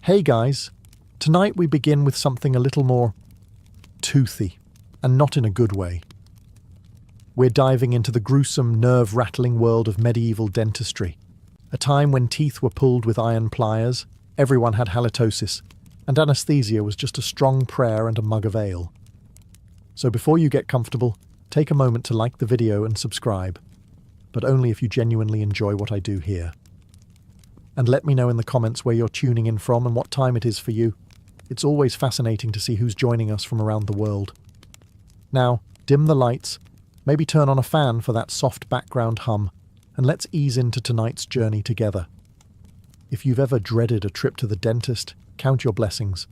Hey guys, tonight we begin with something a little more toothy, and not in a good way. We're diving into the gruesome, nerve-rattling world of medieval dentistry, a time when teeth were pulled with iron pliers, everyone had halitosis, and anesthesia was just a strong prayer and a mug of ale. So before you get comfortable, take a moment to like the video and subscribe, but only if you genuinely enjoy what I do here. And let me know in the comments where you're tuning in from and what time it is for you. It's always fascinating to see who's joining us from around the world. Now, dim the lights, maybe turn on a fan for that soft background hum, and let's ease into tonight's journey together. If you've ever dreaded a trip to the dentist, count your blessings,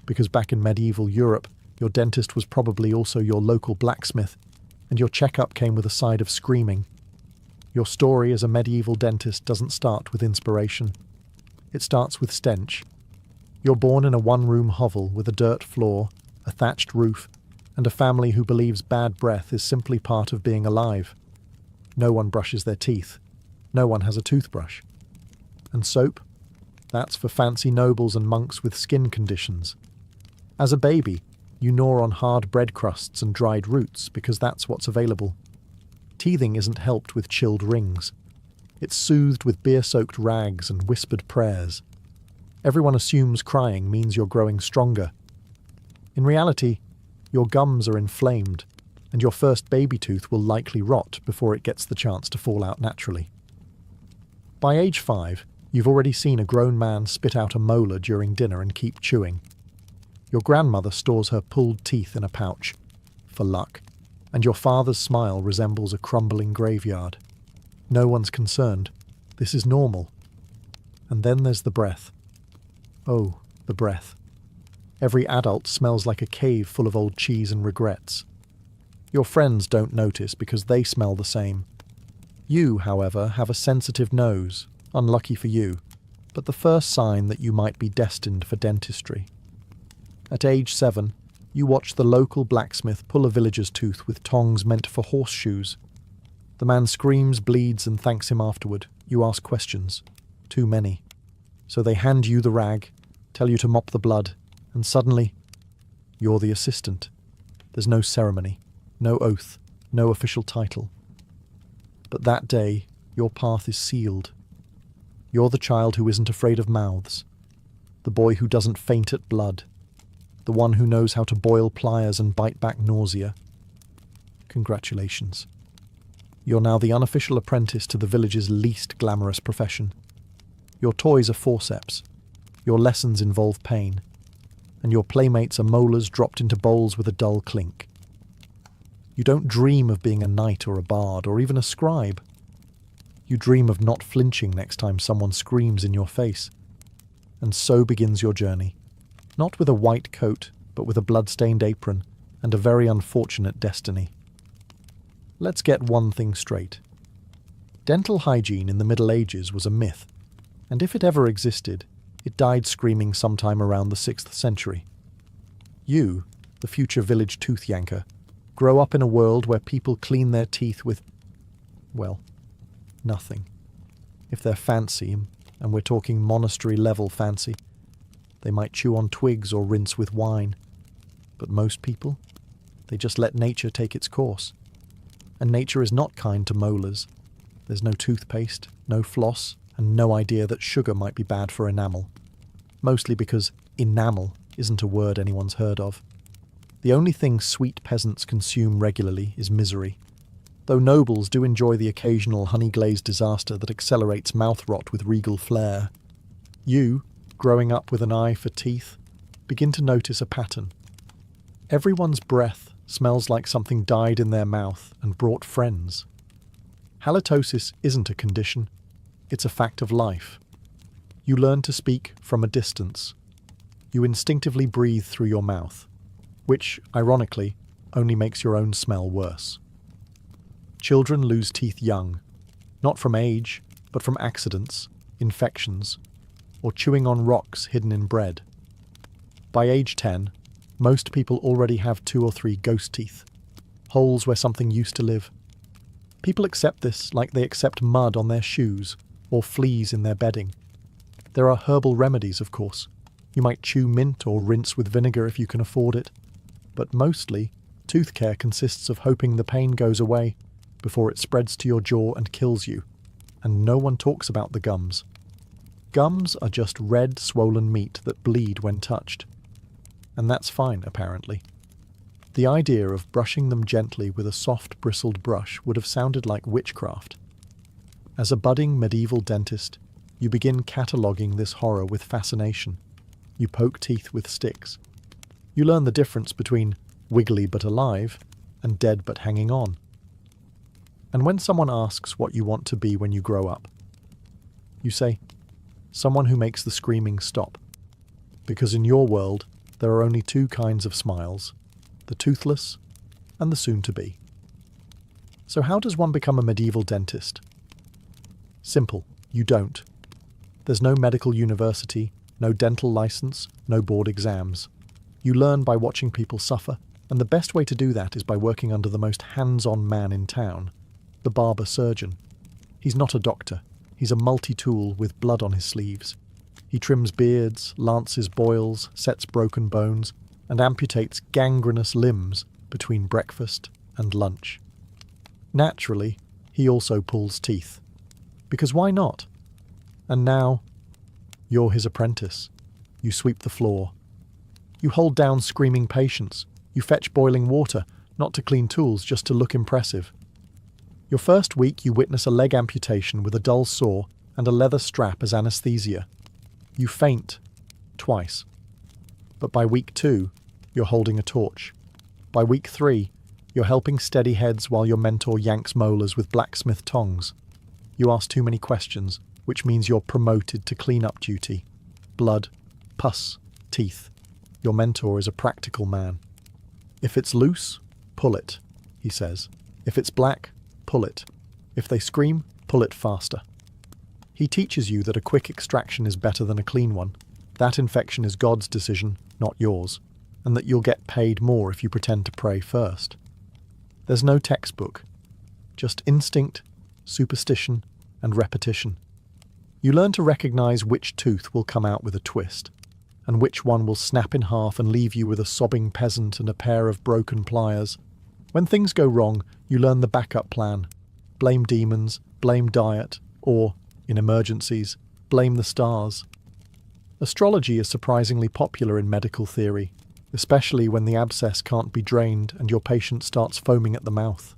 because back in medieval Europe, your dentist was probably also your local blacksmith, and your checkup came with a side of screaming. Your story as a medieval dentist doesn't start with inspiration. It starts with stench. You're born in a one-room hovel with a dirt floor, a thatched roof, and a family who believes bad breath is simply part of being alive. No one brushes their teeth. No one has a toothbrush. And soap? That's for fancy nobles and monks with skin conditions. As a baby, you gnaw on hard bread crusts and dried roots because that's what's available. Teething isn't helped with chilled rings. It's soothed with beer-soaked rags and whispered prayers. Everyone assumes crying means you're growing stronger. In reality, your gums are inflamed, and your first baby tooth will likely rot before it gets the chance to fall out naturally. By age 5, you've already seen a grown man spit out a molar during dinner and keep chewing. Your grandmother stores her pulled teeth in a pouch, for luck, and your father's smile resembles a crumbling graveyard. No one's concerned. This is normal. And then there's the breath. Oh, the breath. Every adult smells like a cave full of old cheese and regrets. Your friends don't notice because they smell the same. You, however, have a sensitive nose, unlucky for you, but the first sign that you might be destined for dentistry. At age 7, you watch the local blacksmith pull a villager's tooth with tongs meant for horseshoes. The man screams, bleeds, and thanks him afterward. You ask questions. Too many. So they hand you the rag, tell you to mop the blood, and suddenly, you're the assistant. There's no ceremony, no oath, no official title. But that day, your path is sealed. You're the child who isn't afraid of mouths, the boy who doesn't faint at blood, the one who knows how to boil pliers and bite back nausea. Congratulations. You're now the unofficial apprentice to the village's least glamorous profession. Your toys are forceps, your lessons involve pain, and your playmates are molars dropped into bowls with a dull clink. You don't dream of being a knight or a bard or even a scribe. You dream of not flinching next time someone screams in your face. And so begins your journey. Not with a white coat, but with a blood-stained apron and a very unfortunate destiny. Let's get one thing straight. Dental hygiene in the Middle Ages was a myth, and if it ever existed, it died screaming sometime around the 6th century. You, the future village tooth yanker, grow up in a world where people clean their teeth with, well, nothing. If they're fancy, and we're talking monastery-level fancy, they might chew on twigs or rinse with wine. But most people, they just let nature take its course. And nature is not kind to molars. There's no toothpaste, no floss, and no idea that sugar might be bad for enamel. Mostly because enamel isn't a word anyone's heard of. The only thing sweet peasants consume regularly is misery. Though nobles do enjoy the occasional honey-glazed disaster that accelerates mouth rot with regal flair. You, growing up with an eye for teeth, begin to notice a pattern. Everyone's breath smells like something died in their mouth and brought friends. Halitosis isn't a condition, it's a fact of life. You learn to speak from a distance. You instinctively breathe through your mouth, which, ironically, only makes your own smell worse. Children lose teeth young, not from age, but from accidents, infections, or chewing on rocks hidden in bread. By age 10, most people already have 2 or 3 ghost teeth, holes where something used to live. People accept this like they accept mud on their shoes or fleas in their bedding. There are herbal remedies, of course, You might chew mint or rinse with vinegar if you can afford it. But mostly, tooth care consists of hoping the pain goes away before it spreads to your jaw and kills you. And no one talks about the gums. Gums are just red, swollen meat that bleed when touched. And that's fine, apparently. The idea of brushing them gently with a soft, bristled brush would have sounded like witchcraft. As a budding medieval dentist, you begin cataloguing this horror with fascination. You poke teeth with sticks. You learn the difference between wiggly but alive and dead but hanging on. And when someone asks what you want to be when you grow up, you say, someone who makes the screaming stop. Because in your world, there are only two kinds of smiles, the toothless and the soon-to-be. So how does one become a medieval dentist? Simple, you don't. There's no medical university, no dental license, no board exams. You learn by watching people suffer, and the best way to do that is by working under the most hands-on man in town, the barber surgeon. He's not a doctor. He's a multi-tool with blood on his sleeves. He trims beards, lances boils, sets broken bones, and amputates gangrenous limbs between breakfast and lunch. Naturally, he also pulls teeth. Because why not? And now, you're his apprentice. You sweep the floor. You hold down screaming patients. You fetch boiling water, not to clean tools, just to look impressive. Your first week you witness a leg amputation with a dull saw and a leather strap as anesthesia. You faint twice. But by week 2, you're holding a torch. By week 3, you're helping steady heads while your mentor yanks molars with blacksmith tongs. You ask too many questions, which means you're promoted to clean-up duty. Blood, pus, teeth. Your mentor is a practical man. If it's loose, pull it, he says. If it's black, pull it. If they scream, pull it faster. He teaches you that a quick extraction is better than a clean one. That infection is God's decision, not yours, and that you'll get paid more if you pretend to pray first. There's no textbook, just instinct, superstition, and repetition. You learn to recognize which tooth will come out with a twist, and which one will snap in half and leave you with a sobbing peasant and a pair of broken pliers. When things go wrong, you learn the backup plan. Blame demons, blame diet, or, in emergencies, blame the stars. Astrology is surprisingly popular in medical theory, especially when the abscess can't be drained and your patient starts foaming at the mouth.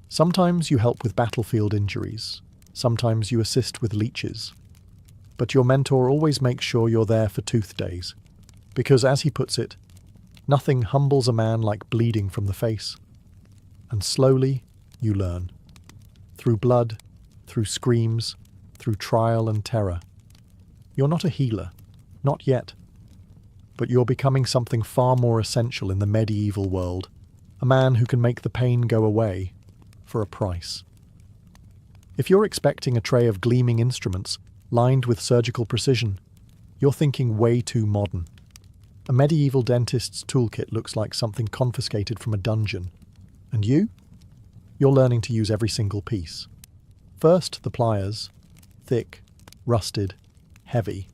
Sometimes you help with battlefield injuries. Sometimes you assist with leeches. But your mentor always makes sure you're there for tooth days. Because, as he puts it, nothing humbles a man like bleeding from the face. And slowly, you learn. Through blood, through screams, through trial and terror. You're not a healer. Not yet. But you're becoming something far more essential in the medieval world. A man who can make the pain go away, for a price. If you're expecting a tray of gleaming instruments, lined with surgical precision, you're thinking way too modern. A medieval dentist's toolkit looks like something confiscated from a dungeon. And you? You're learning to use every single piece. First, the pliers. Thick, rusted, heavy.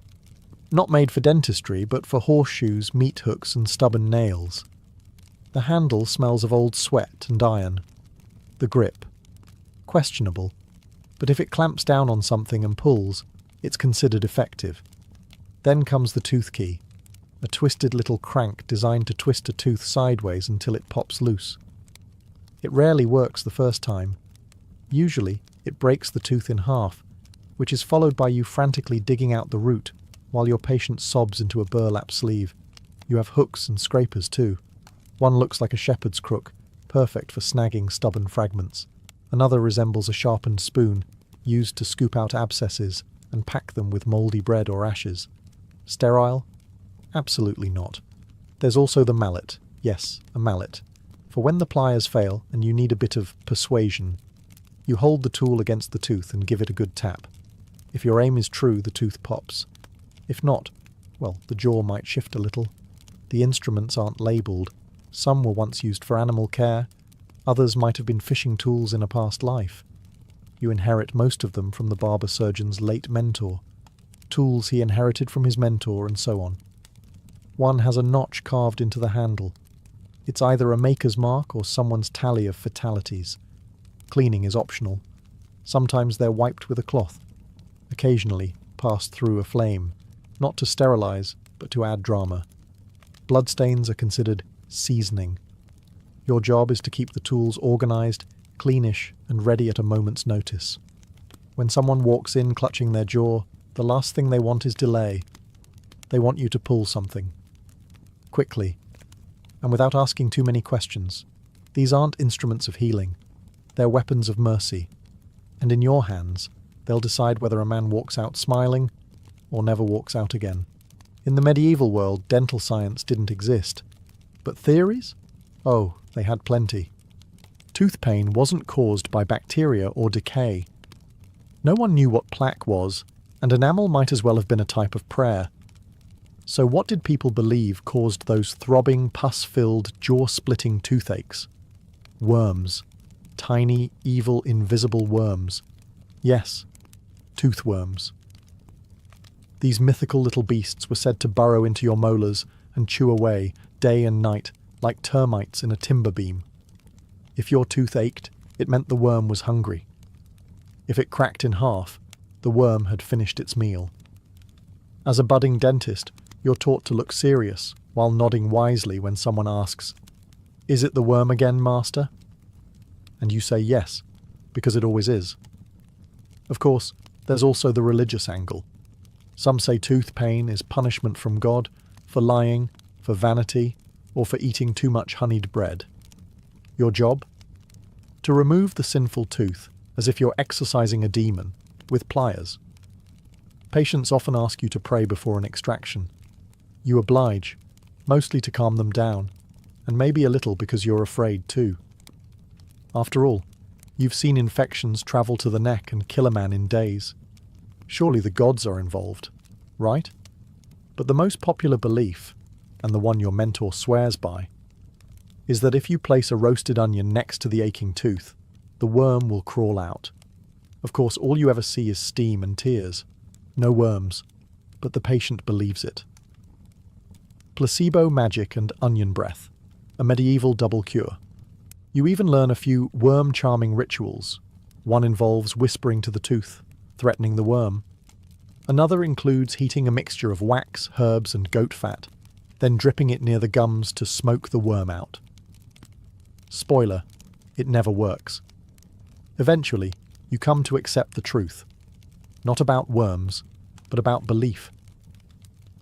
Not made for dentistry, but for horseshoes, meat hooks, and stubborn nails. The handle smells of old sweat and iron. The grip. Questionable. But if it clamps down on something and pulls, it's considered effective. Then comes the tooth key, a twisted little crank designed to twist a tooth sideways until it pops loose. It rarely works the first time. Usually, it breaks the tooth in half, which is followed by you frantically digging out the root while your patient sobs into a burlap sleeve. You have hooks and scrapers too. One looks like a shepherd's crook, perfect for snagging stubborn fragments. Another resembles a sharpened spoon, used to scoop out abscesses and pack them with mouldy bread or ashes. Sterile? Absolutely not. There's also the mallet. Yes, a mallet. For when the pliers fail and you need a bit of persuasion, you hold the tool against the tooth and give it a good tap. If your aim is true, the tooth pops. If not, well, the jaw might shift a little. The instruments aren't labelled. Some were once used for animal care. Others might have been fishing tools in a past life. You inherit most of them from the barber surgeon's late mentor. Tools he inherited from his mentor, and so on. One has a notch carved into the handle. It's either a maker's mark or someone's tally of fatalities. Cleaning is optional. Sometimes they're wiped with a cloth. Occasionally, passed through a flame, not to sterilize, but to add drama. Bloodstains are considered seasoning. Your job is to keep the tools organized, cleanish, and ready at a moment's notice. When someone walks in clutching their jaw, the last thing they want is delay. They want you to pull something. Quickly, and without asking too many questions. These aren't instruments of healing. They're weapons of mercy. And in your hands, they'll decide whether a man walks out smiling or never walks out again. In the medieval world, dental science didn't exist. But theories? Oh, they had plenty. Tooth pain wasn't caused by bacteria or decay. No one knew what plaque was, and enamel might as well have been a type of prayer. So what did people believe caused those throbbing, pus-filled, jaw-splitting toothaches? Worms. Tiny, evil, invisible worms. Yes, toothworms. These mythical little beasts were said to burrow into your molars and chew away, day and night, like termites in a timber beam. If your tooth ached, it meant the worm was hungry. If it cracked in half, the worm had finished its meal. As a budding dentist, you're taught to look serious, while nodding wisely when someone asks, "Is it the worm again, master?" And you say yes, because it always is. Of course, there's also the religious angle. Some say tooth pain is punishment from God for lying, for vanity, or for eating too much honeyed bread. Your job? To remove the sinful tooth, as if you're exorcising a demon, with pliers. Patients often ask you to pray before an extraction. You oblige, mostly to calm them down, and maybe a little because you're afraid too. After all, you've seen infections travel to the neck and kill a man in days. Surely the gods are involved, right? But the most popular belief, and the one your mentor swears by, is that if you place a roasted onion next to the aching tooth, the worm will crawl out. Of course, all you ever see is steam and tears. No worms, but the patient believes it. Placebo magic and onion breath, a medieval double cure. You even learn a few worm-charming rituals. One involves whispering to the tooth, threatening the worm. Another includes heating a mixture of wax, herbs, and goat fat, then dripping it near the gums to smoke the worm out. Spoiler, it never works. Eventually, you come to accept the truth. Not about worms, but about belief.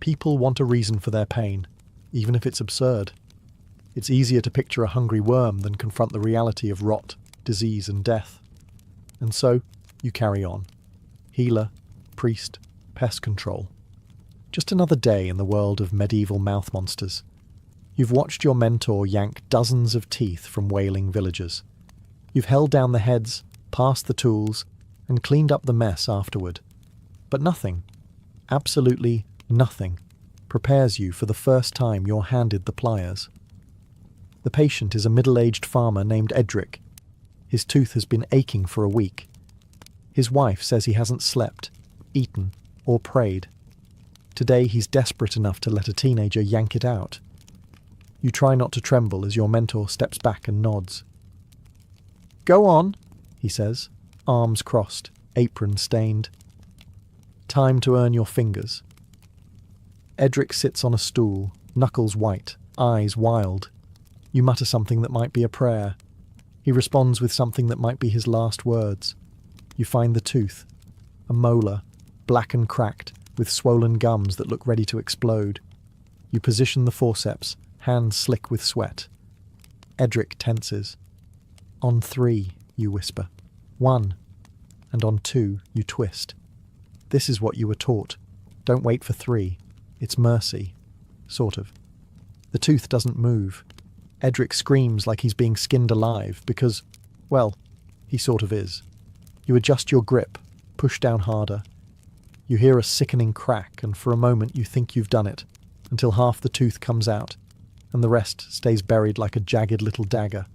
People want a reason for their pain, even if it's absurd. It's easier to picture a hungry worm than confront the reality of rot, disease, and death. And so, you carry on. Healer, priest, pest control. Just another day in the world of medieval mouth monsters. You've watched your mentor yank dozens of teeth from wailing villagers. You've held down the heads, passed the tools, and cleaned up the mess afterward. But nothing, absolutely nothing, prepares you for the first time you're handed the pliers. The patient is a middle-aged farmer named Edric. His tooth has been aching for a week. His wife says he hasn't slept, eaten, or prayed. Today he's desperate enough to let a teenager yank it out. You try not to tremble as your mentor steps back and nods. "Go on," he says, arms crossed, apron stained. "Time to earn your fingers." Edric sits on a stool, knuckles white, eyes wild. You mutter something that might be a prayer. He responds with something that might be his last words. You find the tooth, a molar, black and cracked, with swollen gums that look ready to explode. You position the forceps, hands slick with sweat. Edric tenses. "On 3, you whisper. 1. And on 2, you twist. This is what you were taught. Don't wait for 3. It's mercy. Sort of. The tooth doesn't move. Edric screams like he's being skinned alive because, well, he sort of is. You adjust your grip, push down harder. You hear a sickening crack, and for a moment you think you've done it, until half the tooth comes out, and the rest stays buried like a jagged little dagger.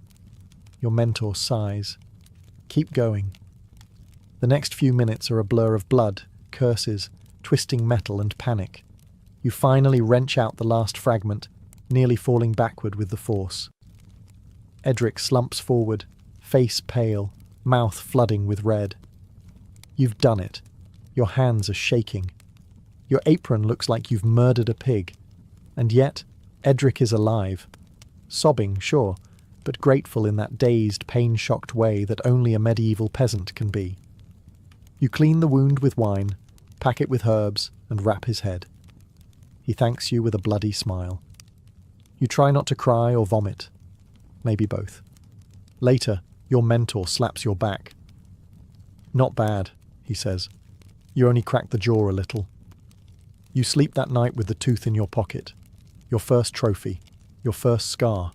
Your mentor sighs. Keep going. The next few minutes are a blur of blood, curses, twisting metal, and panic. You finally wrench out the last fragment, nearly falling backward with the force. Edric slumps forward, face pale, mouth flooding with red. You've done it. Your hands are shaking. Your apron looks like you've murdered a pig. And yet, Edric is alive. Sobbing, sure, but grateful in that dazed, pain-shocked way that only a medieval peasant can be. You clean the wound with wine, pack it with herbs, and wrap his head. He thanks you with a bloody smile. You try not to cry or vomit. Maybe both. Later, your mentor slaps your back. "Not bad," he says. "You only cracked the jaw a little." You sleep that night with the tooth in your pocket. Your first trophy. Your first scar.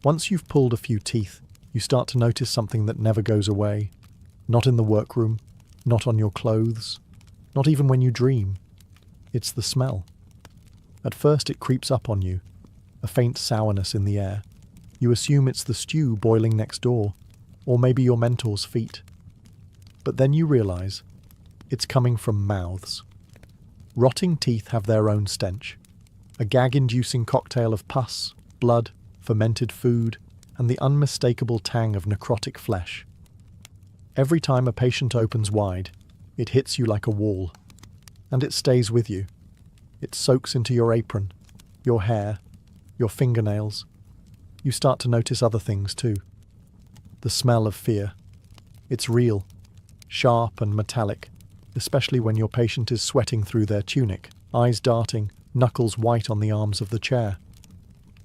Once you've pulled a few teeth, you start to notice something that never goes away. Not in the workroom, not on your clothes, not even when you dream. It's the smell. At first it creeps up on you, a faint sourness in the air. You assume it's the stew boiling next door, or maybe your mentor's feet. But then you realize it's coming from mouths. Rotting teeth have their own stench, a gag-inducing cocktail of pus, blood, fermented food, and the unmistakable tang of necrotic flesh. Every time a patient opens wide, it hits you like a wall. And it stays with you. It soaks into your apron, your hair, your fingernails. You start to notice other things too. The smell of fear. It's real, sharp and metallic, especially when your patient is sweating through their tunic, eyes darting, knuckles white on the arms of the chair.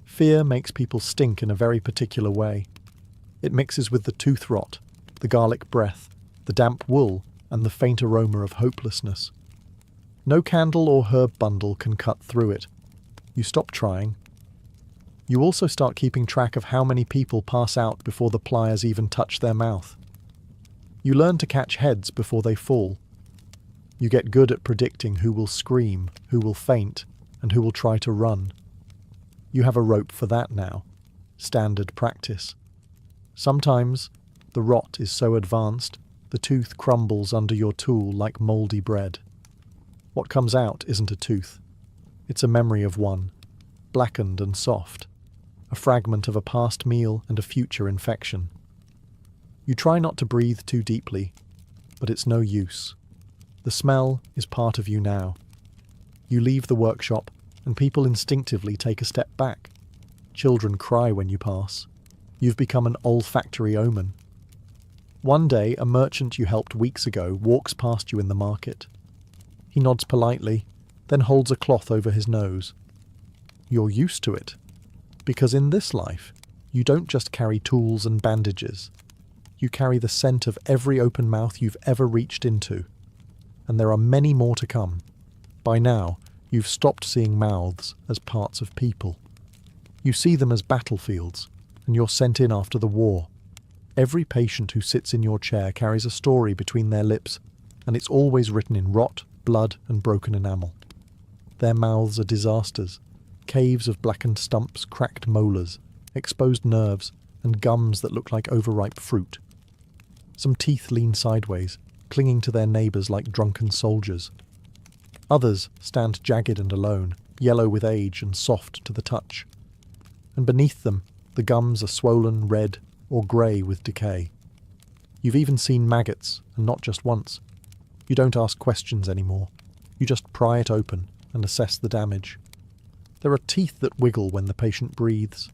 Fear makes people stink in a very particular way. It mixes with the tooth rot, the garlic breath, the damp wool, and the faint aroma of hopelessness. No candle or herb bundle can cut through it. You stop trying. You also start keeping track of how many people pass out before the pliers even touch their mouth. You learn to catch heads before they fall. You get good at predicting who will scream, who will faint, and who will try to run. You have a rope for that now. Standard practice. Sometimes, the rot is so advanced, the tooth crumbles under your tool like mouldy bread. What comes out isn't a tooth. It's a memory of one, blackened and soft, a fragment of a past meal and a future infection. You try not to breathe too deeply, but it's no use. The smell is part of you now. You leave the workshop, and people instinctively take a step back. Children cry when you pass. You've become an olfactory omen. One day, a merchant you helped weeks ago walks past you in the market. He nods politely, then holds a cloth over his nose. You're used to it, because in this life, you don't just carry tools and bandages. You carry the scent of every open mouth you've ever reached into. And there are many more to come. By now, you've stopped seeing mouths as parts of people. You see them as battlefields, and you're sent in after the war. Every patient who sits in your chair carries a story between their lips, and it's always written in rot, blood, and broken enamel. Their mouths are disasters, caves of blackened stumps, cracked molars, exposed nerves, and gums that look like overripe fruit. Some teeth lean sideways, clinging to their neighbours like drunken soldiers. Others stand jagged and alone, yellow with age and soft to the touch. And beneath them, the gums are swollen, red, or grey with decay. You've even seen maggots, and not just once. You don't ask questions anymore. You just pry it open and assess the damage. There are teeth that wiggle when the patient breathes,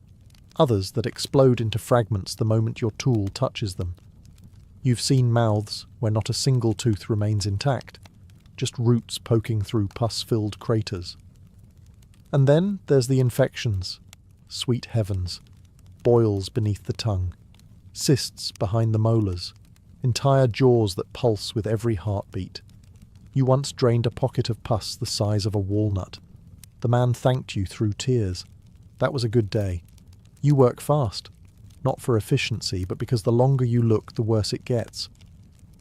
others that explode into fragments the moment your tool touches them. You've seen mouths where not a single tooth remains intact, just roots poking through pus-filled craters. And then there's the infections. Sweet heavens. Boils beneath the tongue. Cysts behind the molars. Entire jaws that pulse with every heartbeat. You once drained a pocket of pus the size of a walnut. The man thanked you through tears. That was a good day. You work fast. Not for efficiency, but because the longer you look, the worse it gets.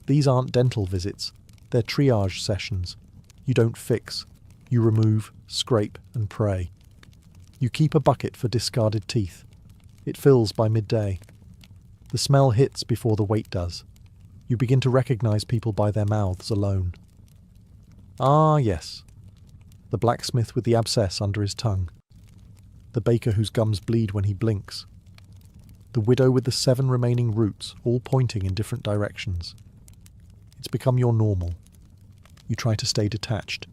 These aren't dental visits. They're triage sessions. You don't fix. You remove, scrape, and pray. You keep a bucket for discarded teeth. It fills by midday. The smell hits before the weight does. You begin to recognize people by their mouths alone. Ah, yes. the blacksmith with the abscess under his tongue, the baker whose gums bleed when he blinks, the widow with the 7 remaining roots, all pointing in different directions. It's become your normal. You try to stay detached,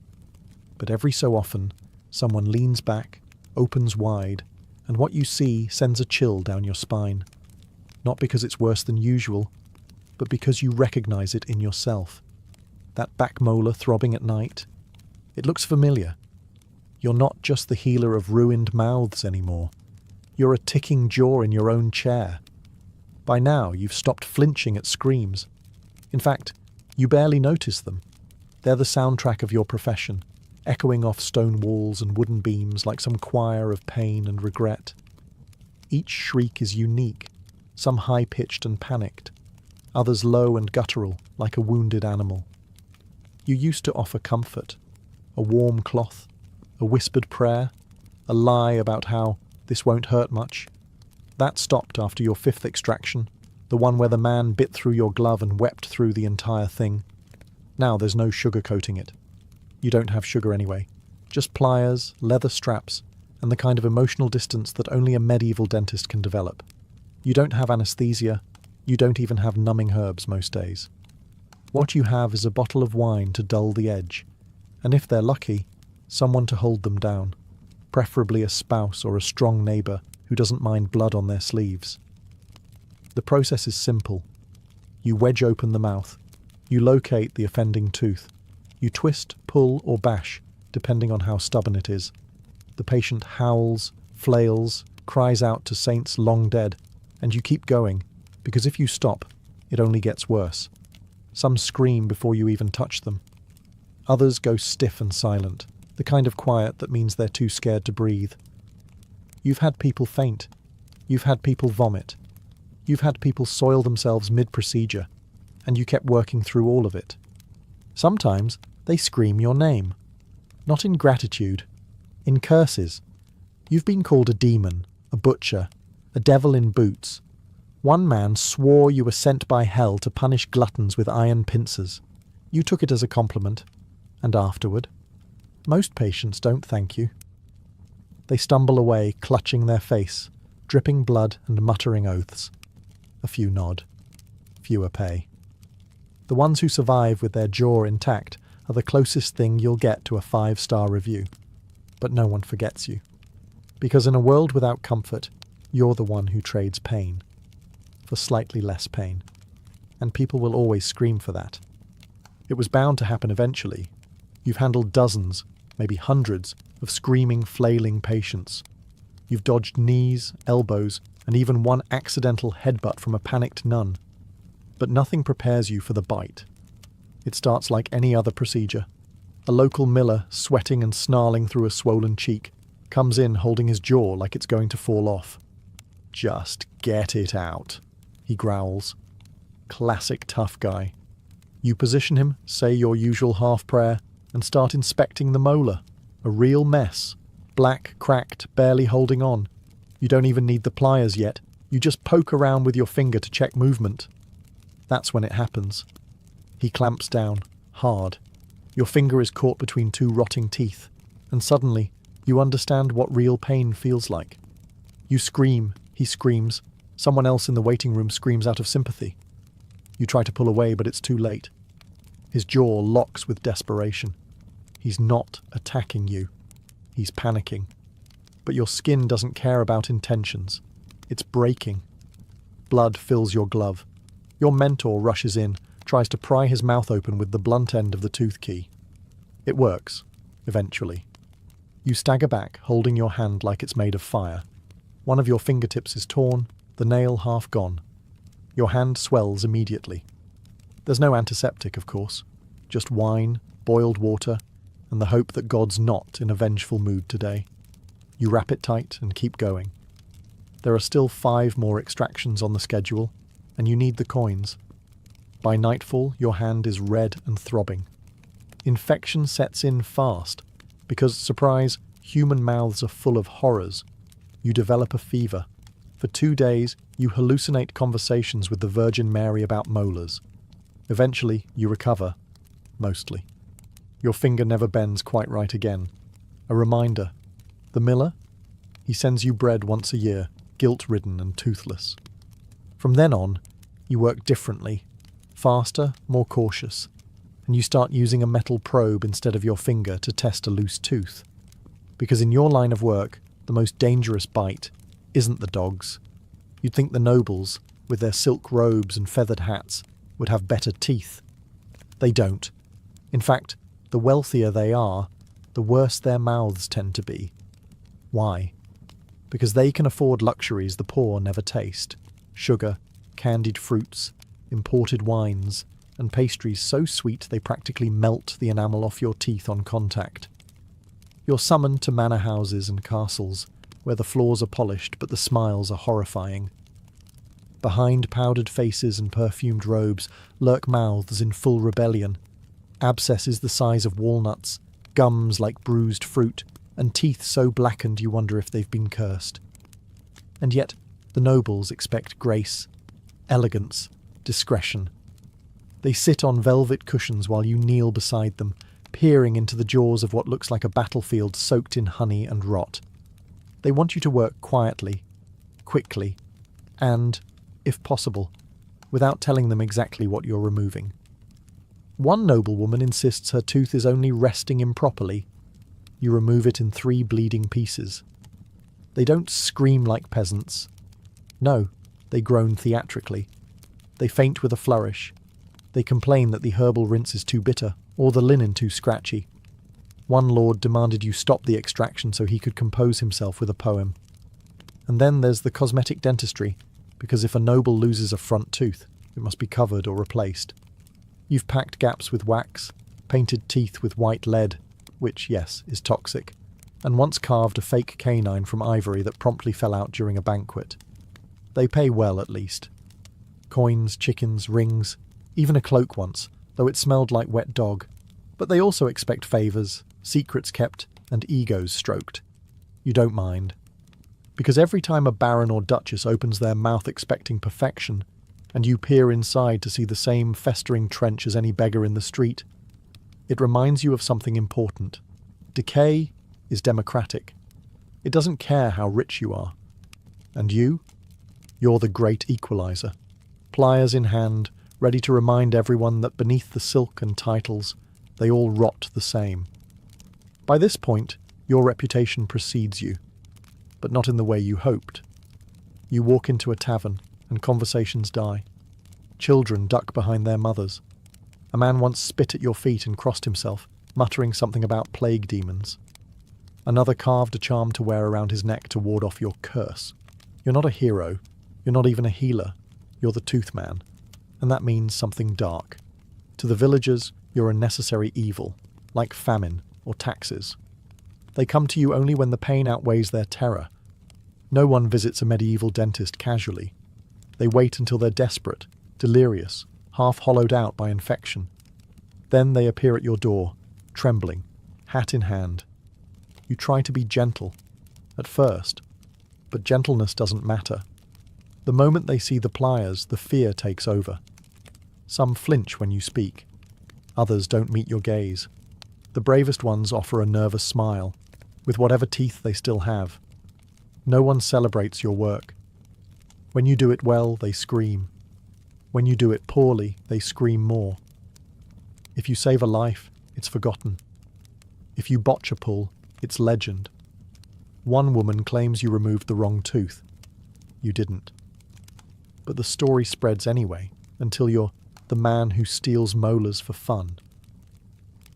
but every so often, someone leans back, opens wide, and what you see sends a chill down your spine. Not because it's worse than usual, but because you recognize it in yourself. That back molar throbbing at night, it looks familiar. You're not just the healer of ruined mouths anymore. You're a ticking jaw in your own chair. By now, you've stopped flinching at screams. In fact, you barely notice them. They're the soundtrack of your profession, echoing off stone walls and wooden beams like some choir of pain and regret. Each shriek is unique, some high-pitched and panicked, others low and guttural like a wounded animal. You used to offer comfort, a warm cloth, a whispered prayer, a lie about how this won't hurt much. That stopped after your 5th extraction, the one where the man bit through your glove and wept through the entire thing. Now there's no sugarcoating it. You don't have sugar anyway. Just pliers, leather straps, and the kind of emotional distance that only a medieval dentist can develop. You don't have anesthesia. You don't even have numbing herbs most days. What you have is a bottle of wine to dull the edge, and if they're lucky, someone to hold them down, preferably a spouse or a strong neighbour who doesn't mind blood on their sleeves. The process is simple. You wedge open the mouth. You locate the offending tooth. You twist, pull, or bash, depending on how stubborn it is. The patient howls, flails, cries out to saints long dead, and you keep going, because if you stop, it only gets worse. Some scream before you even touch them. Others go stiff and silent, the kind of quiet that means they're too scared to breathe. You've had people faint. You've had people vomit. You've had people soil themselves mid-procedure, and you kept working through all of it. Sometimes they scream your name. Not in gratitude, in curses. You've been called a demon, a butcher, a devil in boots. One man swore you were sent by hell to punish gluttons with iron pincers. You took it as a compliment. And afterward? Most patients don't thank you. They stumble away, clutching their face, dripping blood and muttering oaths. A few nod. Fewer pay. The ones who survive with their jaw intact are the closest thing you'll get to a 5-star review. But no one forgets you. Because in a world without comfort, you're the one who trades pain. For slightly less pain. And people will always scream for that. It was bound to happen eventually. You've handled dozens, maybe hundreds, of screaming, flailing patients. You've dodged knees, elbows, and even one accidental headbutt from a panicked nun. But nothing prepares you for the bite. It starts like any other procedure. A local miller, sweating and snarling through a swollen cheek, comes in holding his jaw like it's going to fall off. "Just get it out," he growls. Classic tough guy. You position him, say your usual half prayer, and start inspecting the molar. A real mess. Black, cracked, barely holding on. You don't even need the pliers yet. You just poke around with your finger to check movement. That's when it happens. He clamps down, hard. Your finger is caught between 2 rotting teeth, and suddenly you understand what real pain feels like. You scream, he screams. Someone else in the waiting room screams out of sympathy. You try to pull away, but it's too late. His jaw locks with desperation. He's not attacking you. He's panicking. But your skin doesn't care about intentions. It's breaking. Blood fills your glove. Your mentor rushes in, tries to pry his mouth open with the blunt end of the tooth key. It works, eventually. You stagger back, holding your hand like it's made of fire. One of your fingertips is torn, the nail half gone. Your hand swells immediately. There's no antiseptic, of course. Just wine, boiled water, and the hope that God's not in a vengeful mood today. You wrap it tight and keep going. There are still 5 more extractions on the schedule, and you need the coins. By nightfall, your hand is red and throbbing. Infection sets in fast, because, surprise, human mouths are full of horrors. You develop a fever. For 2 days, you hallucinate conversations with the Virgin Mary about molars. Eventually, you recover. Mostly. Your finger never bends quite right again, A reminder. The miller? He sends you bread once a year, guilt-ridden and toothless. From then on, you work differently, faster, more cautious, and you start using a metal probe instead of your finger to test a loose tooth. Because in your line of work, the most dangerous bite isn't the dog's. You'd think the nobles, with their silk robes and feathered hats, would have better teeth. They don't. In fact, the wealthier they are, the worse their mouths tend to be. Why? Because they can afford luxuries the poor never taste. Sugar, candied fruits, imported wines, and pastries so sweet they practically melt the enamel off your teeth on contact. You're summoned to manor houses and castles, where the floors are polished but the smiles are horrifying. Behind powdered faces and perfumed robes lurk mouths in full rebellion, abscesses the size of walnuts, gums like bruised fruit, and teeth so blackened you wonder if they've been cursed. And yet, the nobles expect grace, elegance, discretion. They sit on velvet cushions while you kneel beside them, peering into the jaws of what looks like a battlefield soaked in honey and rot. They want you to work quietly, quickly, and, if possible, without telling them exactly what you're removing. One noblewoman insists her tooth is only resting improperly. You remove it in 3 bleeding pieces. They don't scream like peasants. No, they groan theatrically. They faint with a flourish. They complain that the herbal rinse is too bitter, or the linen too scratchy. One lord demanded you stop the extraction so he could compose himself with a poem. And then there's the cosmetic dentistry, because if a noble loses a front tooth, it must be covered or replaced. You've packed gaps with wax, painted teeth with white lead, which, yes, is toxic, and once carved a fake canine from ivory that promptly fell out during a banquet. They pay well, at least. Coins, chickens, rings, even a cloak once, though it smelled like wet dog. But they also expect favours, secrets kept, and egos stroked. You don't mind. Because every time a baron or duchess opens their mouth expecting perfection, and you peer inside to see the same festering trench as any beggar in the street, it reminds you of something important. Decay is democratic. It doesn't care how rich you are. And you? You're the great equalizer. Pliers in hand, ready to remind everyone that beneath the silk and titles, they all rot the same. By this point, your reputation precedes you, but not in the way you hoped. You walk into a tavern, and conversations die. Children duck behind their mothers. A man once spit at your feet and crossed himself, muttering something about plague demons. Another carved a charm to wear around his neck to ward off your curse. You're not a hero. You're not even a healer. You're the tooth man. And that means something dark. To the villagers, you're a necessary evil, like famine or taxes. They come to you only when the pain outweighs their terror. No one visits a medieval dentist casually. They wait until they're desperate, delirious, half hollowed out by infection. Then they appear at your door, trembling, hat in hand. You try to be gentle, at first, but gentleness doesn't matter. The moment they see the pliers, the fear takes over. Some flinch when you speak. Others don't meet your gaze. The bravest ones offer a nervous smile, with whatever teeth they still have. No one celebrates your work. When you do it well, they scream. When you do it poorly, they scream more. If you save a life, it's forgotten. If you botch a pull, it's legend. One woman claims you removed the wrong tooth. You didn't. But the story spreads anyway, until you're the man who steals molars for fun.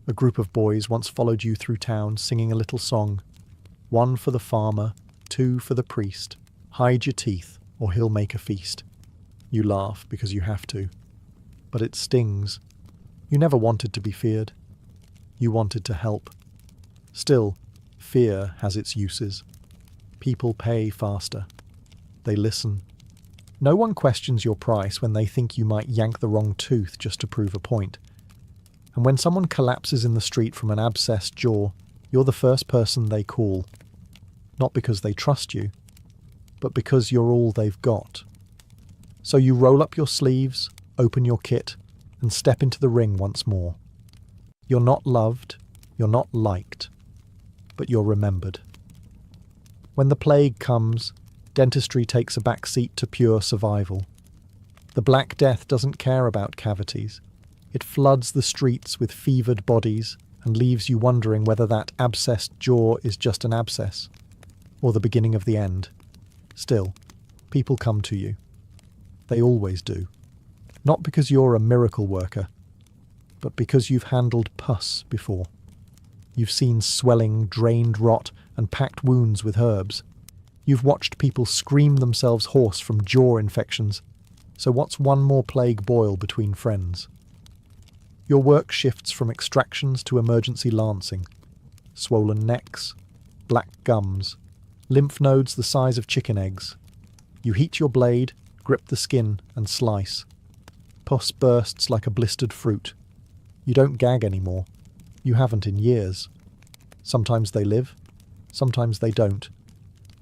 A group of boys once followed you through town singing a little song. 1 for the farmer, 2 for the priest. Hide your teeth, or he'll make a feast. You laugh because you have to. But it stings. You never wanted to be feared. You wanted to help. Still, fear has its uses. People pay faster. They listen. No one questions your price when they think you might yank the wrong tooth just to prove a point. And when someone collapses in the street from an abscessed jaw, you're the first person they call. Not because they trust you, but because you're all they've got. So you roll up your sleeves, open your kit, and step into the ring once more. You're not loved, you're not liked, but you're remembered. When the plague comes, dentistry takes a back seat to pure survival. The Black Death doesn't care about cavities. It floods the streets with fevered bodies and leaves you wondering whether that abscessed jaw is just an abscess, or the beginning of the end. Still, people come to you. They always do. Not because you're a miracle worker, but because you've handled pus before. You've seen swelling, drained rot, and packed wounds with herbs. You've watched people scream themselves hoarse from jaw infections. So what's one more plague boil between friends? Your work shifts from extractions to emergency lancing. Swollen necks, black gums, lymph nodes the size of chicken eggs. You heat your blade, grip the skin, and slice. Pus bursts like a blistered fruit. You don't gag anymore. You haven't in years. Sometimes they live, sometimes they don't.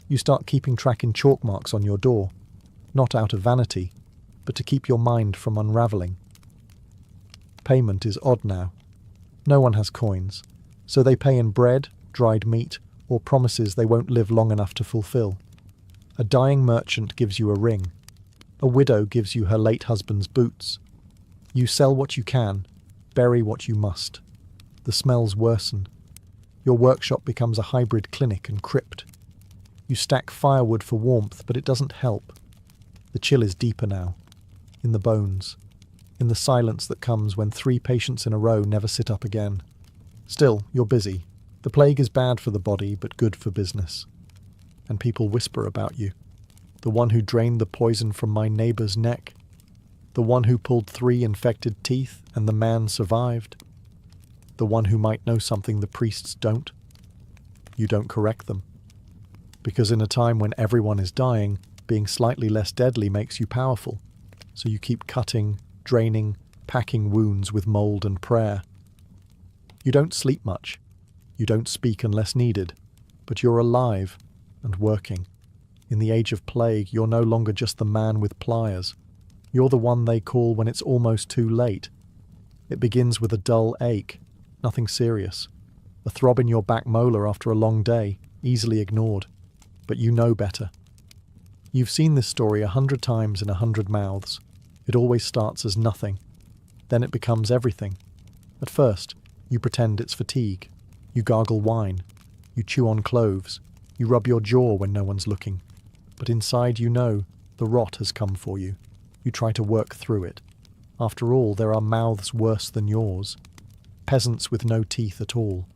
You start keeping track in chalk marks on your door, not out of vanity, but to keep your mind from unravelling. Payment is odd now. No one has coins, so they pay in bread, dried meat, or promises they won't live long enough to fulfill. A dying merchant gives you a ring. A widow gives you her late husband's boots. You sell what you can, bury what you must. The smells worsen. Your workshop becomes a hybrid clinic and crypt. You stack firewood for warmth, but it doesn't help. The chill is deeper now. In the bones. In the silence that comes when 3 patients in a row never sit up again. Still, you're busy. The plague is bad for the body, but good for business. And people whisper about you. The one who drained the poison from my neighbour's neck. The one who pulled 3 infected teeth and the man survived. The one who might know something the priests don't. You don't correct them. Because in a time when everyone is dying, being slightly less deadly makes you powerful. So you keep cutting, draining, packing wounds with mould and prayer. You don't sleep much. You don't speak unless needed. But you're alive and working. In the age of plague, you're no longer just the man with pliers. You're the one they call when it's almost too late. It begins with a dull ache, nothing serious. A throb in your back molar after a long day, easily ignored. But you know better. You've seen this story 100 times in 100 mouths. It always starts as nothing. Then it becomes everything. At first, you pretend it's fatigue. You gargle wine. You chew on cloves. You rub your jaw when no one's looking. But inside you know the rot has come for you. You try to work through it. After all, there are mouths worse than yours. Peasants with no teeth at all.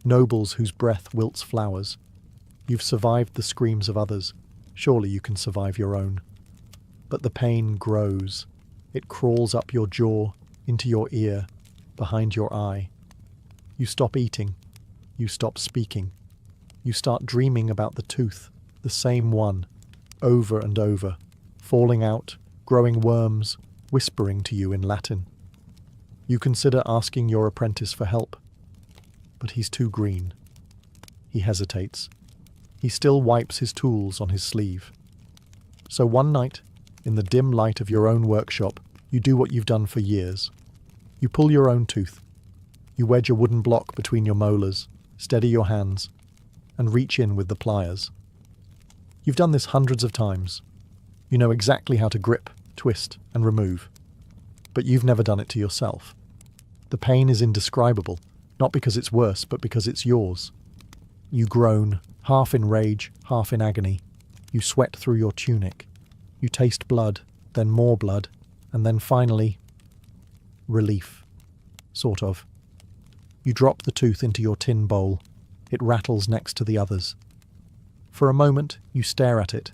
Nobles whose breath wilts flowers. You've survived the screams of others. Surely you can survive your own. But the pain grows. It crawls up your jaw, into your ear, behind your eye. You stop eating. You stop speaking. You start dreaming about the tooth, the same one, over and over, falling out, growing worms, whispering to you in Latin. You consider asking your apprentice for help, but he's too green. He hesitates. He still wipes his tools on his sleeve. So one night, in the dim light of your own workshop, you do what you've done for years. You pull your own tooth. You wedge a wooden block between your molars, steady your hands, and reach in with the pliers. You've done this hundreds of times. You know exactly how to grip, twist, and remove. But you've never done it to yourself. The pain is indescribable, not because it's worse, but because it's yours. You groan, half in rage, half in agony. You sweat through your tunic. You taste blood, then more blood, and then finally, relief. Sort of. You drop the tooth into your tin bowl. It rattles next to the others. For a moment, you stare at it.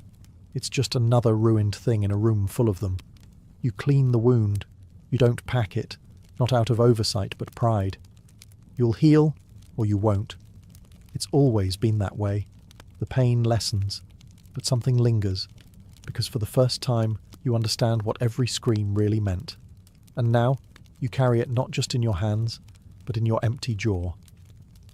It's just another ruined thing in a room full of them. You clean the wound. You don't pack it, not out of oversight but pride. You'll heal, or you won't. It's always been that way. The pain lessens, but something lingers, because for the first time you understand what every scream really meant. And now you carry it not just in your hands, but in your empty jaw.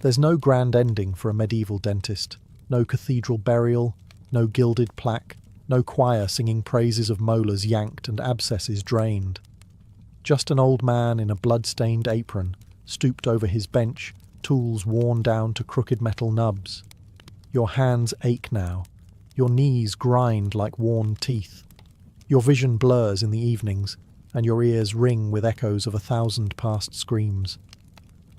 There's no grand ending for a medieval dentist, no cathedral burial, no gilded plaque, no choir singing praises of molars yanked and abscesses drained. Just an old man in a blood-stained apron, stooped over his bench, tools worn down to crooked metal nubs. Your hands ache now. Your knees grind like worn teeth. Your vision blurs in the evenings, and your ears ring with echoes of 1,000 past screams.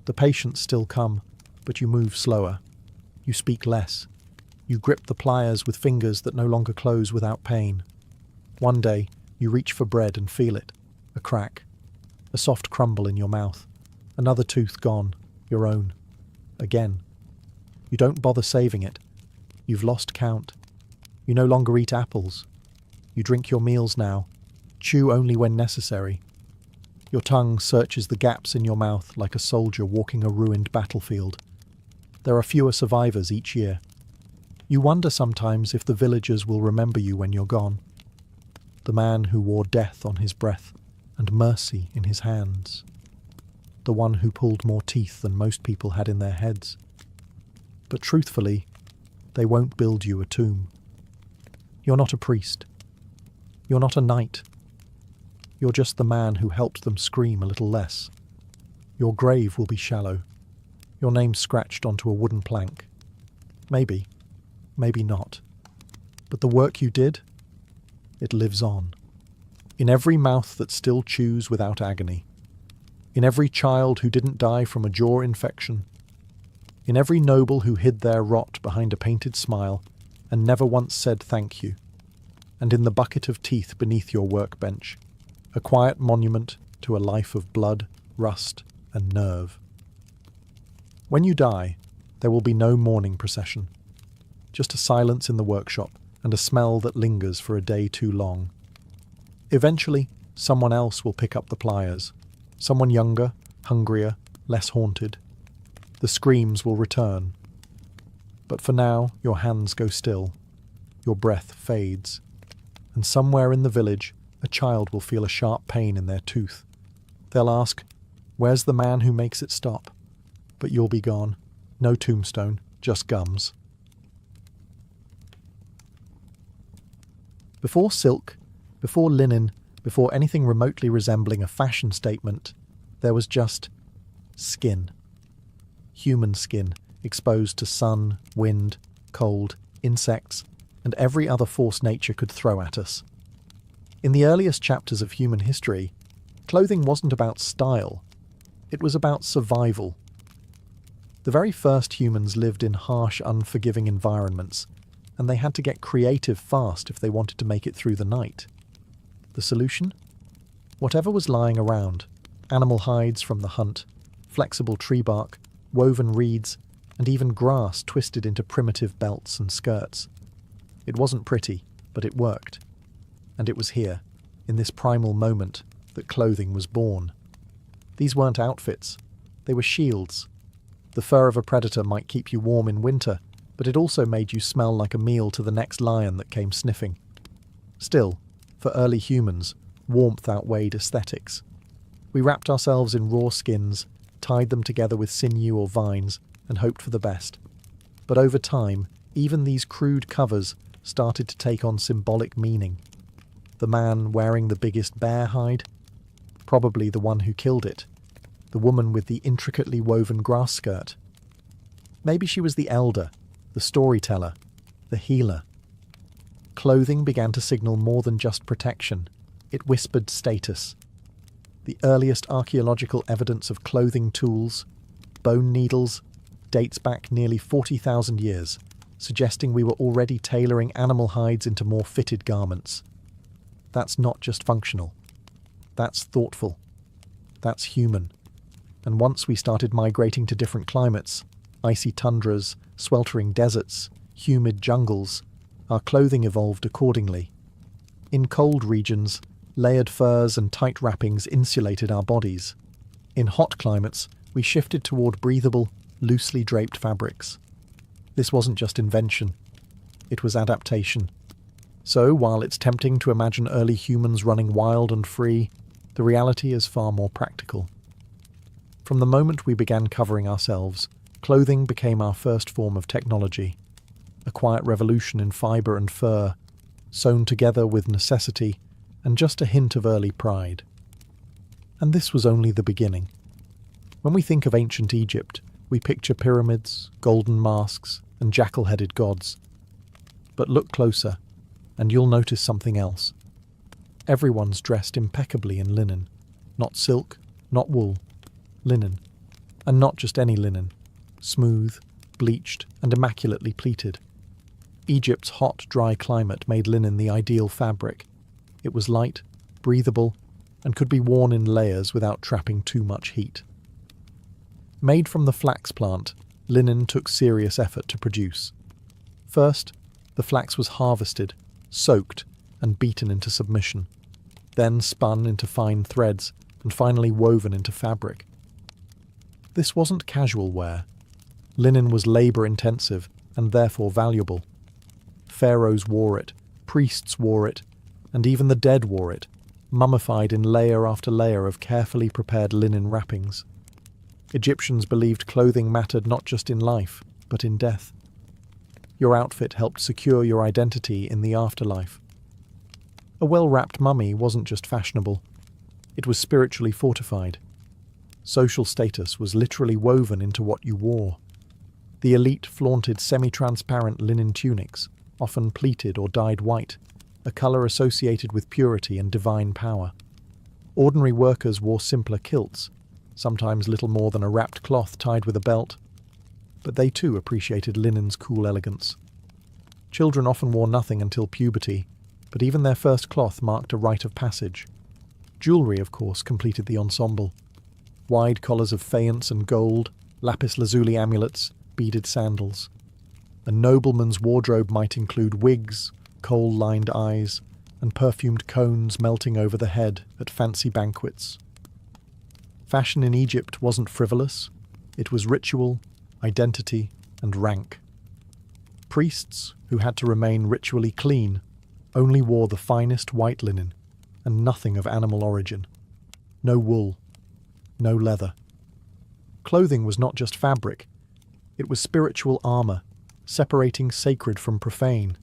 The patients still come, but you move slower. You speak less. You grip the pliers with fingers that no longer close without pain. One day, you reach for bread and feel it. A crack. A soft crumble in your mouth. Another tooth gone. Your own. Again. You don't bother saving it. You've lost count. You no longer eat apples. You drink your meals now. Chew only when necessary. Your tongue searches the gaps in your mouth like a soldier walking a ruined battlefield. There are fewer survivors each year. You wonder sometimes if the villagers will remember you when you're gone. The man who wore death on his breath and mercy in his hands. The one who pulled more teeth than most people had in their heads. But truthfully, they won't build you a tomb. You're not a priest. You're not a knight. You're just the man who helped them scream a little less. Your grave will be shallow. Your name scratched onto a wooden plank. Maybe, maybe not. But the work you did, it lives on. In every mouth that still chews without agony. In every child who didn't die from a jaw infection. In every noble who hid their rot behind a painted smile and never once said thank you. And in the bucket of teeth beneath your workbench. A quiet monument to a life of blood, rust, and nerve. When you die, there will be no mourning procession. Just a silence in the workshop and a smell that lingers for a day too long. Eventually, someone else will pick up the pliers. Someone younger, hungrier, less haunted. The screams will return. But for now, your hands go still. Your breath fades. And somewhere in the village, a child will feel a sharp pain in their tooth. They'll ask, "Where's the man who makes it stop?" But you'll be gone. No tombstone, just gums. Before silk, before linen, before anything remotely resembling a fashion statement, there was just skin. Human skin, exposed to sun, wind, cold, insects, and every other force nature could throw at us. In the earliest chapters of human history, clothing wasn't about style. It was about survival. The very first humans lived in harsh, unforgiving environments, and they had to get creative fast if they wanted to make it through the night. The solution? Whatever was lying around, animal hides from the hunt, flexible tree bark, woven reeds, and even grass twisted into primitive belts and skirts. It wasn't pretty, but it worked. And it was here, in this primal moment, that clothing was born. These weren't outfits. They were shields. The fur of a predator might keep you warm in winter, but it also made you smell like a meal to the next lion that came sniffing. Still, for early humans, warmth outweighed aesthetics. We wrapped ourselves in raw skins, tied them together with sinew or vines, and hoped for the best. But over time, even these crude covers started to take on symbolic meaning. The man wearing the biggest bear hide? Probably the one who killed it. The woman with the intricately woven grass skirt. Maybe she was the elder, the storyteller, the healer. Clothing began to signal more than just protection. It whispered status. The earliest archaeological evidence of clothing tools, bone needles, dates back nearly 40,000 years, suggesting we were already tailoring animal hides into more fitted garments. That's not just functional. That's thoughtful. That's human. And once we started migrating to different climates, icy tundras, sweltering deserts, humid jungles, our clothing evolved accordingly. In cold regions, layered furs and tight wrappings insulated our bodies. In hot climates, we shifted toward breathable, loosely draped fabrics. This wasn't just invention. It was adaptation. So, while it's tempting to imagine early humans running wild and free, the reality is far more practical. From the moment we began covering ourselves, clothing became our first form of technology. A quiet revolution in fibre and fur, sewn together with necessity and just a hint of early pride. And this was only the beginning. When we think of ancient Egypt, We picture pyramids, golden masks, and jackal-headed gods. But look closer, and you'll notice something else. Everyone's dressed impeccably in linen. Not silk, not wool. Linen. And not just any linen. Smooth, bleached, and immaculately pleated. Egypt's hot, dry climate made linen the ideal fabric. It was light, breathable, and could be worn in layers without trapping too much heat. Made from the flax plant, linen took serious effort to produce. First, the flax was harvested, soaked, and beaten into submission, then spun into fine threads, and finally woven into fabric. This wasn't casual wear. Linen was labour-intensive and therefore valuable. Pharaohs wore it, priests wore it, and even the dead wore it, mummified in layer after layer of carefully prepared linen wrappings. Egyptians believed clothing mattered not just in life, but in death. Your outfit helped secure your identity in the afterlife. A well-wrapped mummy wasn't just fashionable. It was spiritually fortified. Social status was literally woven into what you wore. The elite flaunted semi-transparent linen tunics, often pleated or dyed white, a colour associated with purity and divine power. Ordinary workers wore simpler kilts, sometimes little more than a wrapped cloth tied with a belt. But they too appreciated linen's cool elegance. Children often wore nothing until puberty, but even their first cloth marked a rite of passage. Jewellery, of course, completed the ensemble. Wide collars of faience and gold, lapis lazuli amulets, beaded sandals. A nobleman's wardrobe might include wigs, kohl-lined eyes, and perfumed cones melting over the head at fancy banquets. Fashion in Egypt wasn't frivolous. It was ritual, identity, and rank. Priests, who had to remain ritually clean, only wore the finest white linen, and nothing of animal origin. No wool, no leather. Clothing was not just fabric. It was spiritual armour, separating sacred from profane.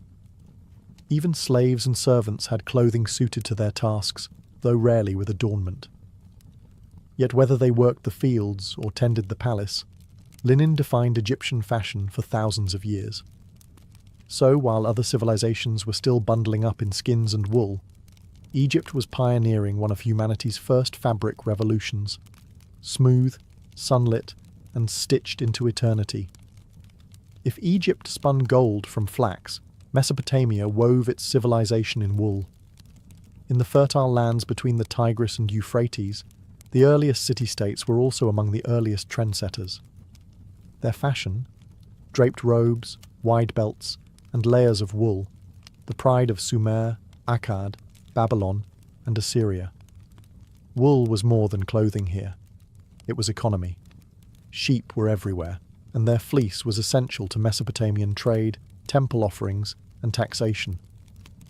Even slaves and servants had clothing suited to their tasks, though rarely with adornment. Yet whether they worked the fields or tended the palace, linen defined Egyptian fashion for thousands of years. So, while other civilizations were still bundling up in skins and wool, Egypt was pioneering one of humanity's first fabric revolutions. Smooth, sunlit, and stitched into eternity. If Egypt spun gold from flax, Mesopotamia wove its civilization in wool. In the fertile lands between the Tigris and Euphrates, the earliest city-states were also among the earliest trendsetters. Their fashion, draped robes, wide belts, and layers of wool, the pride of Sumer, Akkad, Babylon, and Assyria. Wool was more than clothing here. It was economy. Sheep were everywhere, and their fleece was essential to Mesopotamian trade, temple offerings, and taxation.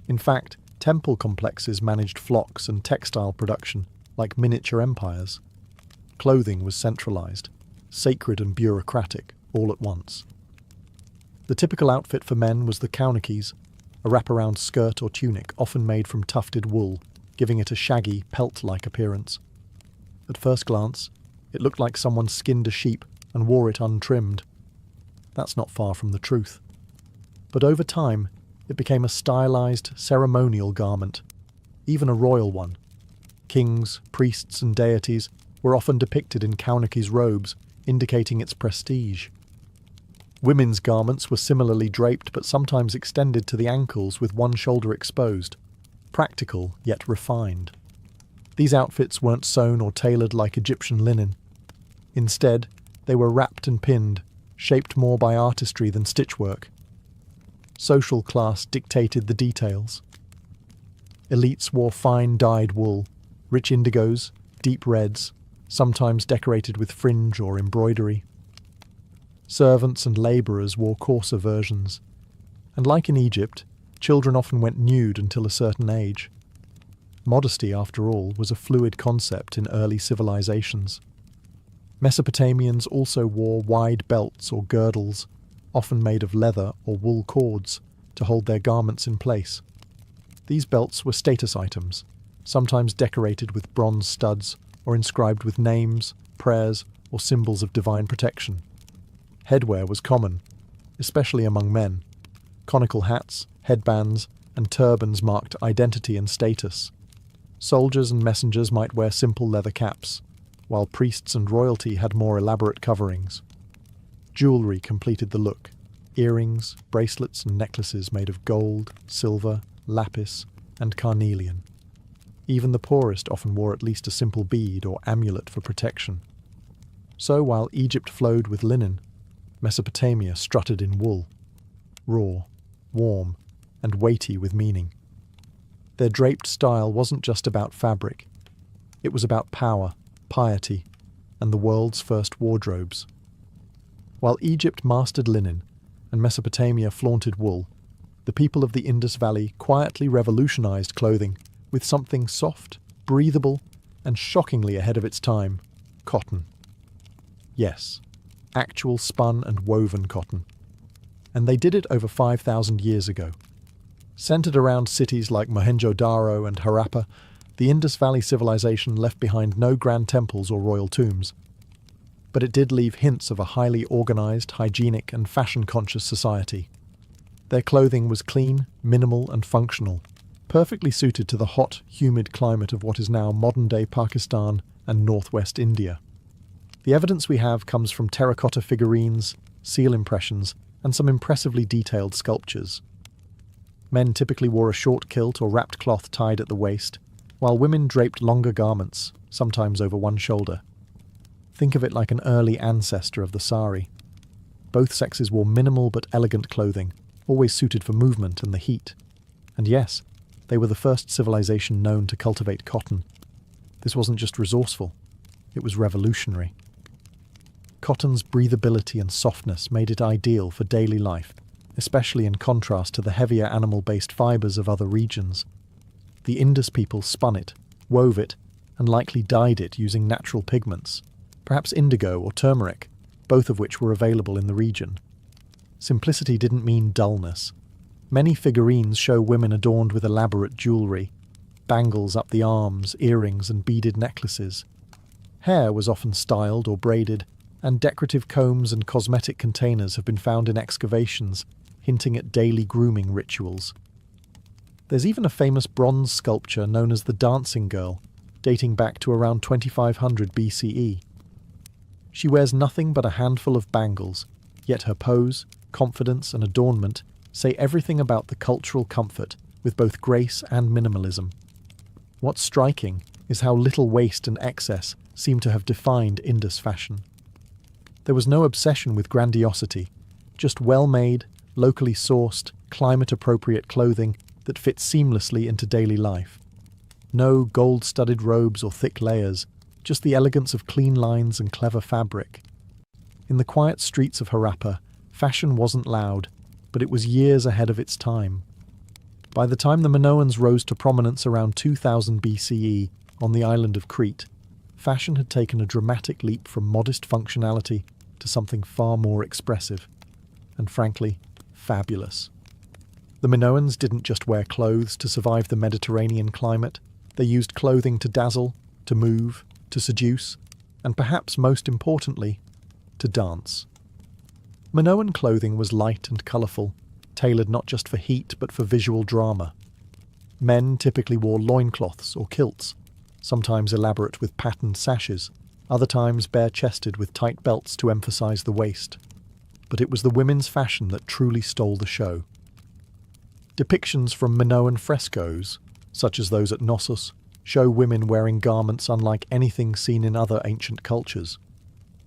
In fact, temple complexes managed flocks and textile production like miniature empires. Clothing was centralized, sacred and bureaucratic, all at once. The typical outfit for men was the kaunikes, a wraparound skirt or tunic often made from tufted wool, giving it a shaggy, pelt-like appearance. At first glance, it looked like someone skinned a sheep and wore it untrimmed. That's not far from the truth. But over time, it became a stylized, ceremonial garment, even a royal one. Kings, priests, and deities were often depicted in kaunikes robes, indicating its prestige. Women's garments were similarly draped but sometimes extended to the ankles with one shoulder exposed. Practical, yet refined. These outfits weren't sewn or tailored like Egyptian linen. Instead, they were wrapped and pinned, shaped more by artistry than stitchwork. Social class dictated the details. Elites wore fine dyed wool, rich indigos, deep reds, sometimes decorated with fringe or embroidery. Servants and labourers wore coarser versions. And like in Egypt, children often went nude until a certain age. Modesty, after all, was a fluid concept in early civilizations. Mesopotamians also wore wide belts or girdles, often made of leather or wool cords, to hold their garments in place. These belts were status items, sometimes decorated with bronze studs or inscribed with names, prayers, or symbols of divine protection. Headwear was common, especially among men. Conical hats, headbands, and turbans marked identity and status. Soldiers and messengers might wear simple leather caps, while priests and royalty had more elaborate coverings. Jewellery completed the look. Earrings, bracelets and necklaces made of gold, silver, lapis, and carnelian. Even the poorest often wore at least a simple bead or amulet for protection. So while Egypt flowed with linen, Mesopotamia strutted in wool, raw, warm, and weighty with meaning. Their draped style wasn't just about fabric. It was about power, piety, and the world's first wardrobes. While Egypt mastered linen and Mesopotamia flaunted wool, the people of the Indus Valley quietly revolutionized clothing with something soft, breathable, and shockingly ahead of its time: cotton. Yes, actual spun and woven cotton. And they did it over 5,000 years ago. Centered around cities like Mohenjo-Daro and Harappa, the Indus Valley civilization left behind no grand temples or royal tombs. But it did leave hints of a highly organized, hygienic, and fashion-conscious society. Their clothing was clean, minimal, and functional, perfectly suited to the hot, humid climate of what is now modern-day Pakistan and northwest India. The evidence we have comes from terracotta figurines, seal impressions, and some impressively detailed sculptures. Men typically wore a short kilt or wrapped cloth tied at the waist, while women draped longer garments, sometimes over one shoulder. Think of it like an early ancestor of the sari. Both sexes wore minimal but elegant clothing, always suited for movement and the heat. And yes, they were the first civilization known to cultivate cotton. This wasn't just resourceful, it was revolutionary. Cotton's breathability and softness made it ideal for daily life, especially in contrast to the heavier animal-based fibers of other regions. The Indus people spun it, wove it, and likely dyed it using natural pigments, perhaps indigo or turmeric, both of which were available in the region. Simplicity didn't mean dullness. Many figurines show women adorned with elaborate jewellery, bangles up the arms, earrings, and beaded necklaces. Hair was often styled or braided, and decorative combs and cosmetic containers have been found in excavations, hinting at daily grooming rituals. There's even a famous bronze sculpture known as the Dancing Girl, dating back to around 2500 BCE. She wears nothing but a handful of bangles, yet her pose, confidence, and adornment say everything about the cultural comfort with both grace and minimalism. What's striking is how little waste and excess seem to have defined Indus fashion. There was no obsession with grandiosity, just well-made, locally sourced, climate-appropriate clothing that fits seamlessly into daily life. No gold-studded robes or thick layers, just the elegance of clean lines and clever fabric. In the quiet streets of Harappa, fashion wasn't loud, but it was years ahead of its time. By the time the Minoans rose to prominence around 2000 BCE on the island of Crete, fashion had taken a dramatic leap from modest functionality to something far more expressive, and frankly, fabulous. The Minoans didn't just wear clothes to survive the Mediterranean climate, they used clothing to dazzle, to move, to seduce, and perhaps most importantly, to dance. Minoan clothing was light and colourful, tailored not just for heat but for visual drama. Men typically wore loincloths or kilts, sometimes elaborate with patterned sashes, other times bare-chested with tight belts to emphasise the waist. But it was the women's fashion that truly stole the show. Depictions from Minoan frescoes, such as those at Knossos, show women wearing garments unlike anything seen in other ancient cultures.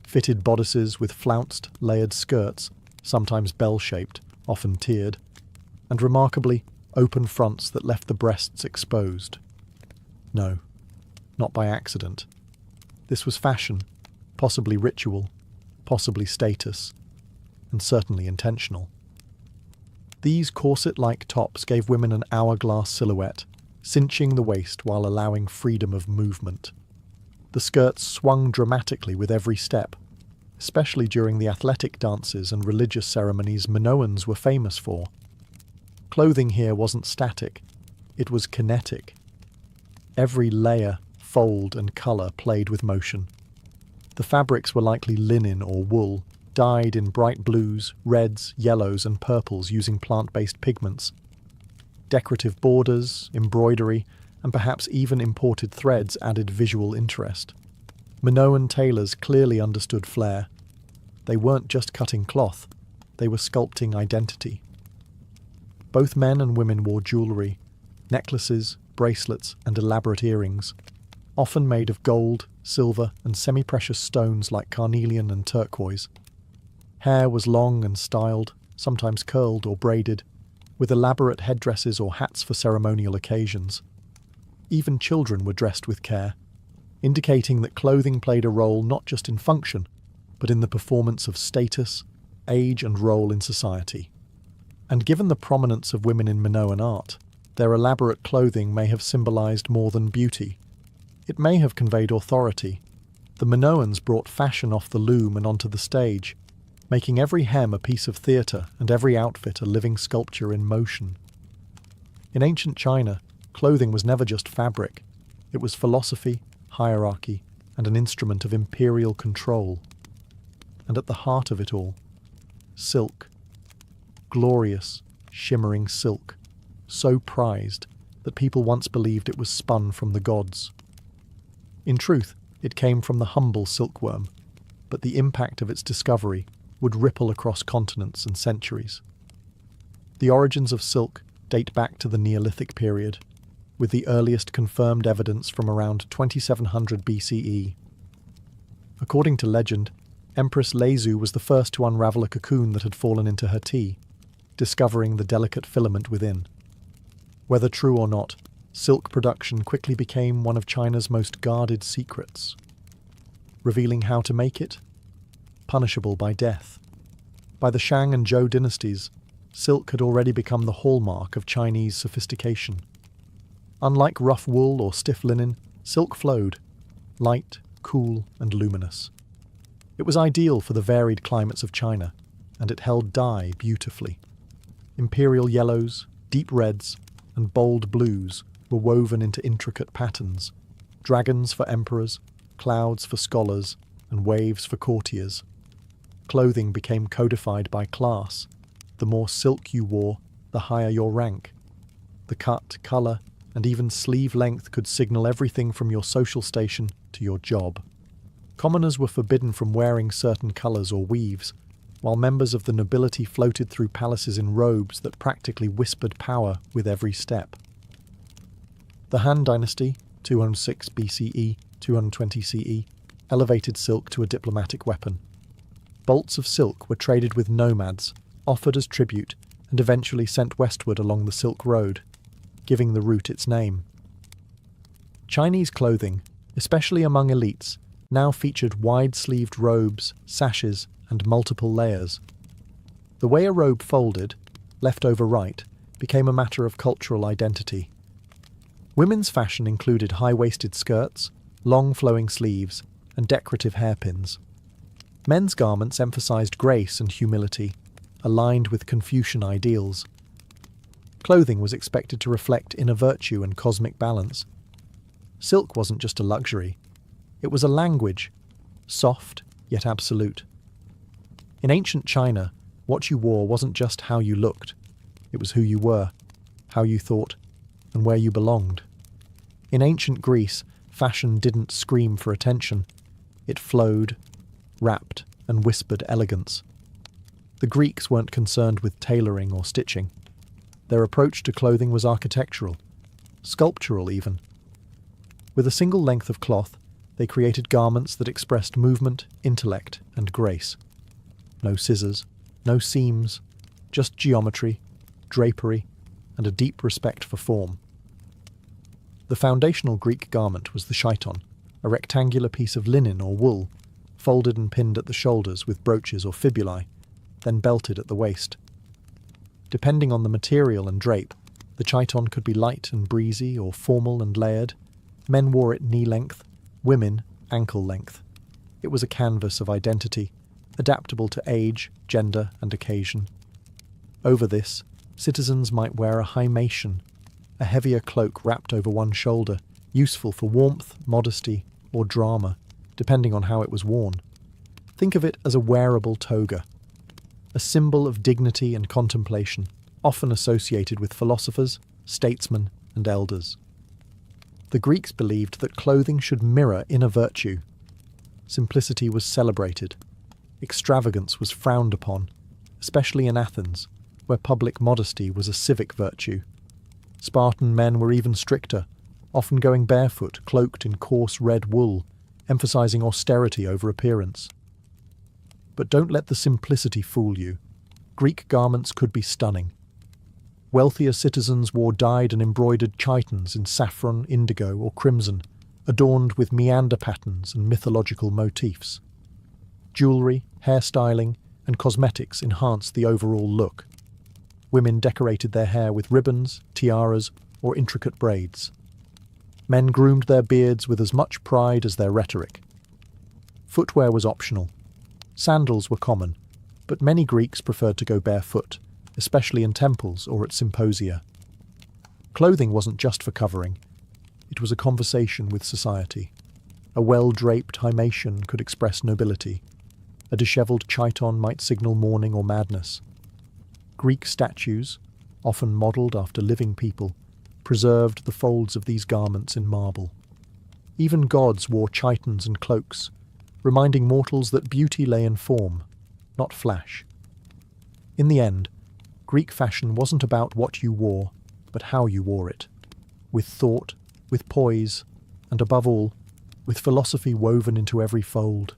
Fitted bodices with flounced, layered skirts, sometimes bell-shaped, often tiered, and remarkably, open fronts that left the breasts exposed. No, not by accident. This was fashion, possibly ritual, possibly status, and certainly intentional. These corset-like tops gave women an hourglass silhouette, cinching the waist while allowing freedom of movement. The skirts swung dramatically with every step, especially during the athletic dances and religious ceremonies Minoans were famous for. Clothing here wasn't static, it was kinetic. Every layer, fold, and colour played with motion. The fabrics were likely linen or wool, dyed in bright blues, reds, yellows, and purples using plant-based pigments. Decorative borders, embroidery, and perhaps even imported threads added visual interest. Minoan tailors clearly understood flair. They weren't just cutting cloth, they were sculpting identity. Both men and women wore jewellery, necklaces, bracelets, and elaborate earrings, often made of gold, silver, and semi-precious stones like carnelian and turquoise. Hair was long and styled, sometimes curled or braided, with elaborate headdresses or hats for ceremonial occasions. Even children were dressed with care, indicating that clothing played a role not just in function, but in the performance of status, age, and role in society. And given the prominence of women in Minoan art, their elaborate clothing may have symbolized more than beauty. It may have conveyed authority. The Minoans brought fashion off the loom and onto the stage, making every hem a piece of theatre and every outfit a living sculpture in motion. In ancient China, clothing was never just fabric. It was philosophy, hierarchy, and an instrument of imperial control. And at the heart of it all, silk. Glorious, shimmering silk, so prized that people once believed it was spun from the gods. In truth, it came from the humble silkworm, but the impact of its discovery would ripple across continents and centuries. The origins of silk date back to the Neolithic period, with the earliest confirmed evidence from around 2700 BCE. According to legend, Empress Leizu was the first to unravel a cocoon that had fallen into her tea, discovering the delicate filament within. Whether true or not, silk production quickly became one of China's most guarded secrets. Revealing how to make it? Punishable by death. By the Shang and Zhou dynasties, silk had already become the hallmark of Chinese sophistication. Unlike rough wool or stiff linen, silk flowed, light, cool, and luminous. It was ideal for the varied climates of China, and it held dye beautifully. Imperial yellows, deep reds, and bold blues were woven into intricate patterns, dragons for emperors, clouds for scholars, and waves for courtiers. Clothing became codified by class. The more silk you wore, the higher your rank. The cut, colour, and even sleeve length could signal everything from your social station to your job. Commoners were forbidden from wearing certain colours or weaves, while members of the nobility floated through palaces in robes that practically whispered power with every step. The Han Dynasty, 206 BCE, 220 CE, elevated silk to a diplomatic weapon. Bolts of silk were traded with nomads, offered as tribute, and eventually sent westward along the Silk Road, giving the route its name. Chinese clothing, especially among elites, now featured wide-sleeved robes, sashes, and multiple layers. The way a robe folded, left over right, became a matter of cultural identity. Women's fashion included high-waisted skirts, long flowing sleeves, and decorative hairpins. Men's garments emphasized grace and humility, aligned with Confucian ideals. Clothing was expected to reflect inner virtue and cosmic balance. Silk wasn't just a luxury. It was a language, soft yet absolute. In ancient China, what you wore wasn't just how you looked. It was who you were, how you thought, and where you belonged. In ancient Greece, fashion didn't scream for attention. It flowed, rapped, and whispered elegance. The Greeks weren't concerned with tailoring or stitching. Their approach to clothing was architectural, sculptural even. With a single length of cloth, they created garments that expressed movement, intellect, and grace. No scissors, no seams, just geometry, drapery, and a deep respect for form. The foundational Greek garment was the chiton, a rectangular piece of linen or wool, folded and pinned at the shoulders with brooches or fibulae, then belted at the waist. Depending on the material and drape, the chiton could be light and breezy or formal and layered. Men wore it knee-length, women ankle-length. It was a canvas of identity, adaptable to age, gender, and occasion. Over this, citizens might wear a hymation, a heavier cloak wrapped over one shoulder, useful for warmth, modesty, or drama, depending on how it was worn. Think of it as a wearable toga, a symbol of dignity and contemplation, often associated with philosophers, statesmen, and elders. The Greeks believed that clothing should mirror inner virtue. Simplicity was celebrated. Extravagance was frowned upon, especially in Athens, where public modesty was a civic virtue. Spartan men were even stricter, often going barefoot, cloaked in coarse red wool, emphasizing austerity over appearance. But don't let the simplicity fool you. Greek garments could be stunning. Wealthier citizens wore dyed and embroidered chitons in saffron, indigo, or crimson, adorned with meander patterns and mythological motifs. Jewellery, hairstyling, and cosmetics enhanced the overall look. Women decorated their hair with ribbons, tiaras, or intricate braids. Men groomed their beards with as much pride as their rhetoric. Footwear was optional. Sandals were common, but many Greeks preferred to go barefoot, especially in temples or at symposia. Clothing wasn't just for covering. It was a conversation with society. A well-draped himation could express nobility. A dishevelled chiton might signal mourning or madness. Greek statues, often modelled after living people, preserved the folds of these garments in marble. Even gods wore chitons and cloaks, reminding mortals that beauty lay in form, not flash. In the end, Greek fashion wasn't about what you wore, but how you wore it, with thought, with poise, and above all, with philosophy woven into every fold.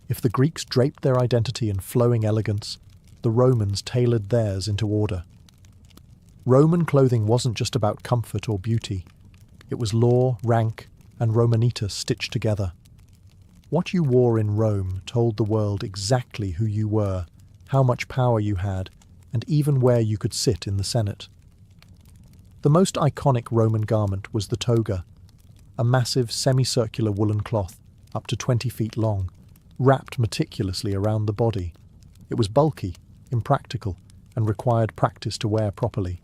If the Greeks draped their identity in flowing elegance, the Romans tailored theirs into order. Roman clothing wasn't just about comfort or beauty. It was law, rank, and Romanitas stitched together. What you wore in Rome told the world exactly who you were, how much power you had, and even where you could sit in the Senate. The most iconic Roman garment was the toga, a massive semicircular woolen cloth up to 20 feet long, wrapped meticulously around the body. It was bulky, impractical, and required practice to wear properly.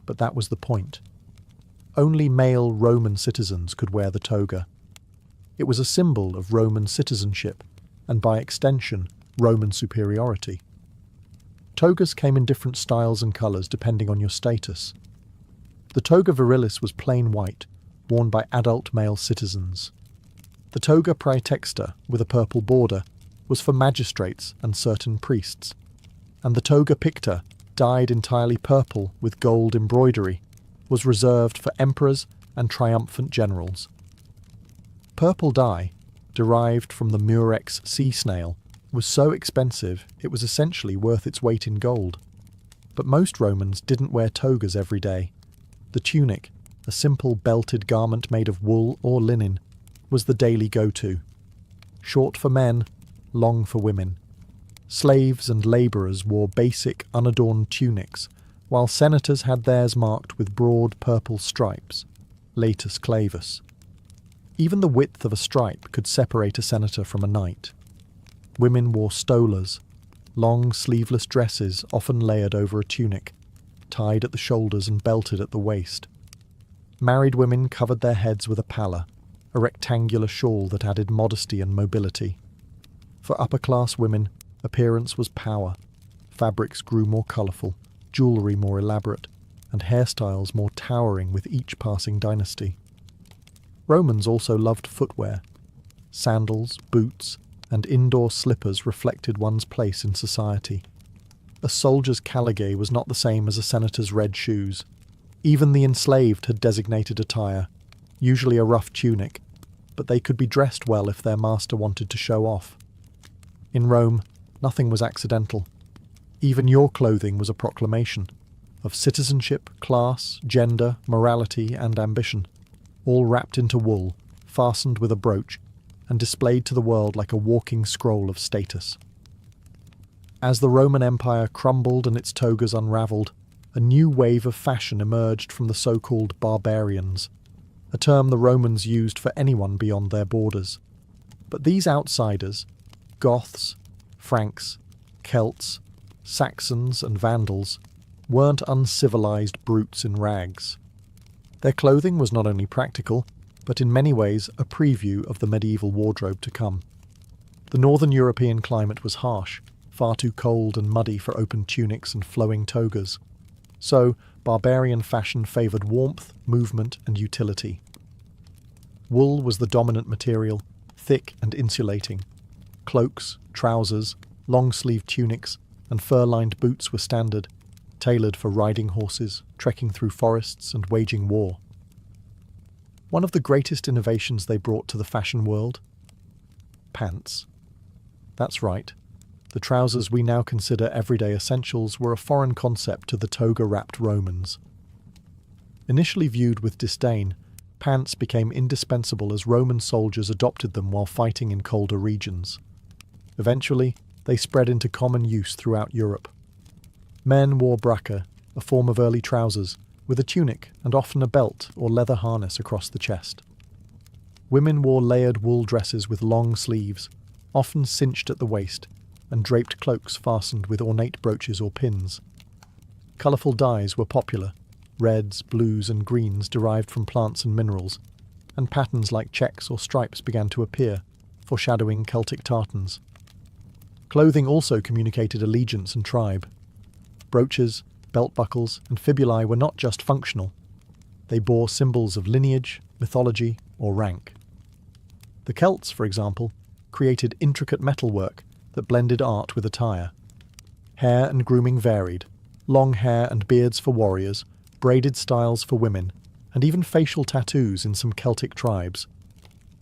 But that was the point. Only male Roman citizens could wear the toga. It was a symbol of Roman citizenship, and by extension, Roman superiority. Togas came in different styles and colours depending on your status. The toga virilis was plain white, worn by adult male citizens. The toga praetexta, with a purple border, was for magistrates and certain priests. And the toga picta, dyed entirely purple with gold embroidery, was reserved for emperors and triumphant generals. Purple dye, derived from the murex sea snail, was so expensive it was essentially worth its weight in gold. But most Romans didn't wear togas every day. The tunic, a simple belted garment made of wool or linen, was the daily go-to. Short for men, long for women. Slaves and labourers wore basic, unadorned tunics, while senators had theirs marked with broad purple stripes, latus clavus. Even the width of a stripe could separate a senator from a knight. Women wore stolas, long sleeveless dresses often layered over a tunic, tied at the shoulders and belted at the waist. Married women covered their heads with a palla, a rectangular shawl that added modesty and mobility. For upper-class women, appearance was power. Fabrics grew more colourful, jewellery more elaborate, and hairstyles more towering with each passing dynasty. Romans also loved footwear. Sandals, boots, and indoor slippers reflected one's place in society. A soldier's caligae was not the same as a senator's red shoes. Even the enslaved had designated attire, usually a rough tunic, but they could be dressed well if their master wanted to show off. In Rome, nothing was accidental. Even your clothing was a proclamation of citizenship, class, gender, morality, and ambition, all wrapped into wool, fastened with a brooch, and displayed to the world like a walking scroll of status. As the Roman Empire crumbled and its togas unravelled, a new wave of fashion emerged from the so-called barbarians, a term the Romans used for anyone beyond their borders. But these outsiders, Goths, Franks, Celts, Saxons and Vandals, weren't uncivilized brutes in rags. Their clothing was not only practical, but in many ways a preview of the medieval wardrobe to come. The northern European climate was harsh, far too cold and muddy for open tunics and flowing togas. So, barbarian fashion favoured warmth, movement, and utility. Wool was the dominant material, thick and insulating. Cloaks, trousers, long-sleeved tunics, and fur-lined boots were standard, tailored for riding horses, trekking through forests, and waging war. One of the greatest innovations they brought to the fashion world? Pants. That's right. The trousers we now consider everyday essentials were a foreign concept to the toga-wrapped Romans. Initially viewed with disdain, pants became indispensable as Roman soldiers adopted them while fighting in colder regions. Eventually, they spread into common use throughout Europe. Men wore bracca, a form of early trousers, with a tunic and often a belt or leather harness across the chest. Women wore layered wool dresses with long sleeves, often cinched at the waist, and draped cloaks fastened with ornate brooches or pins. Colourful dyes were popular, reds, blues and greens derived from plants and minerals, and patterns like checks or stripes began to appear, foreshadowing Celtic tartans. Clothing also communicated allegiance and tribe. Brooches, belt buckles, and fibulae were not just functional. They bore symbols of lineage, mythology, or rank. The Celts, for example, created intricate metalwork that blended art with attire. Hair and grooming varied, long hair and beards for warriors, braided styles for women, and even facial tattoos in some Celtic tribes.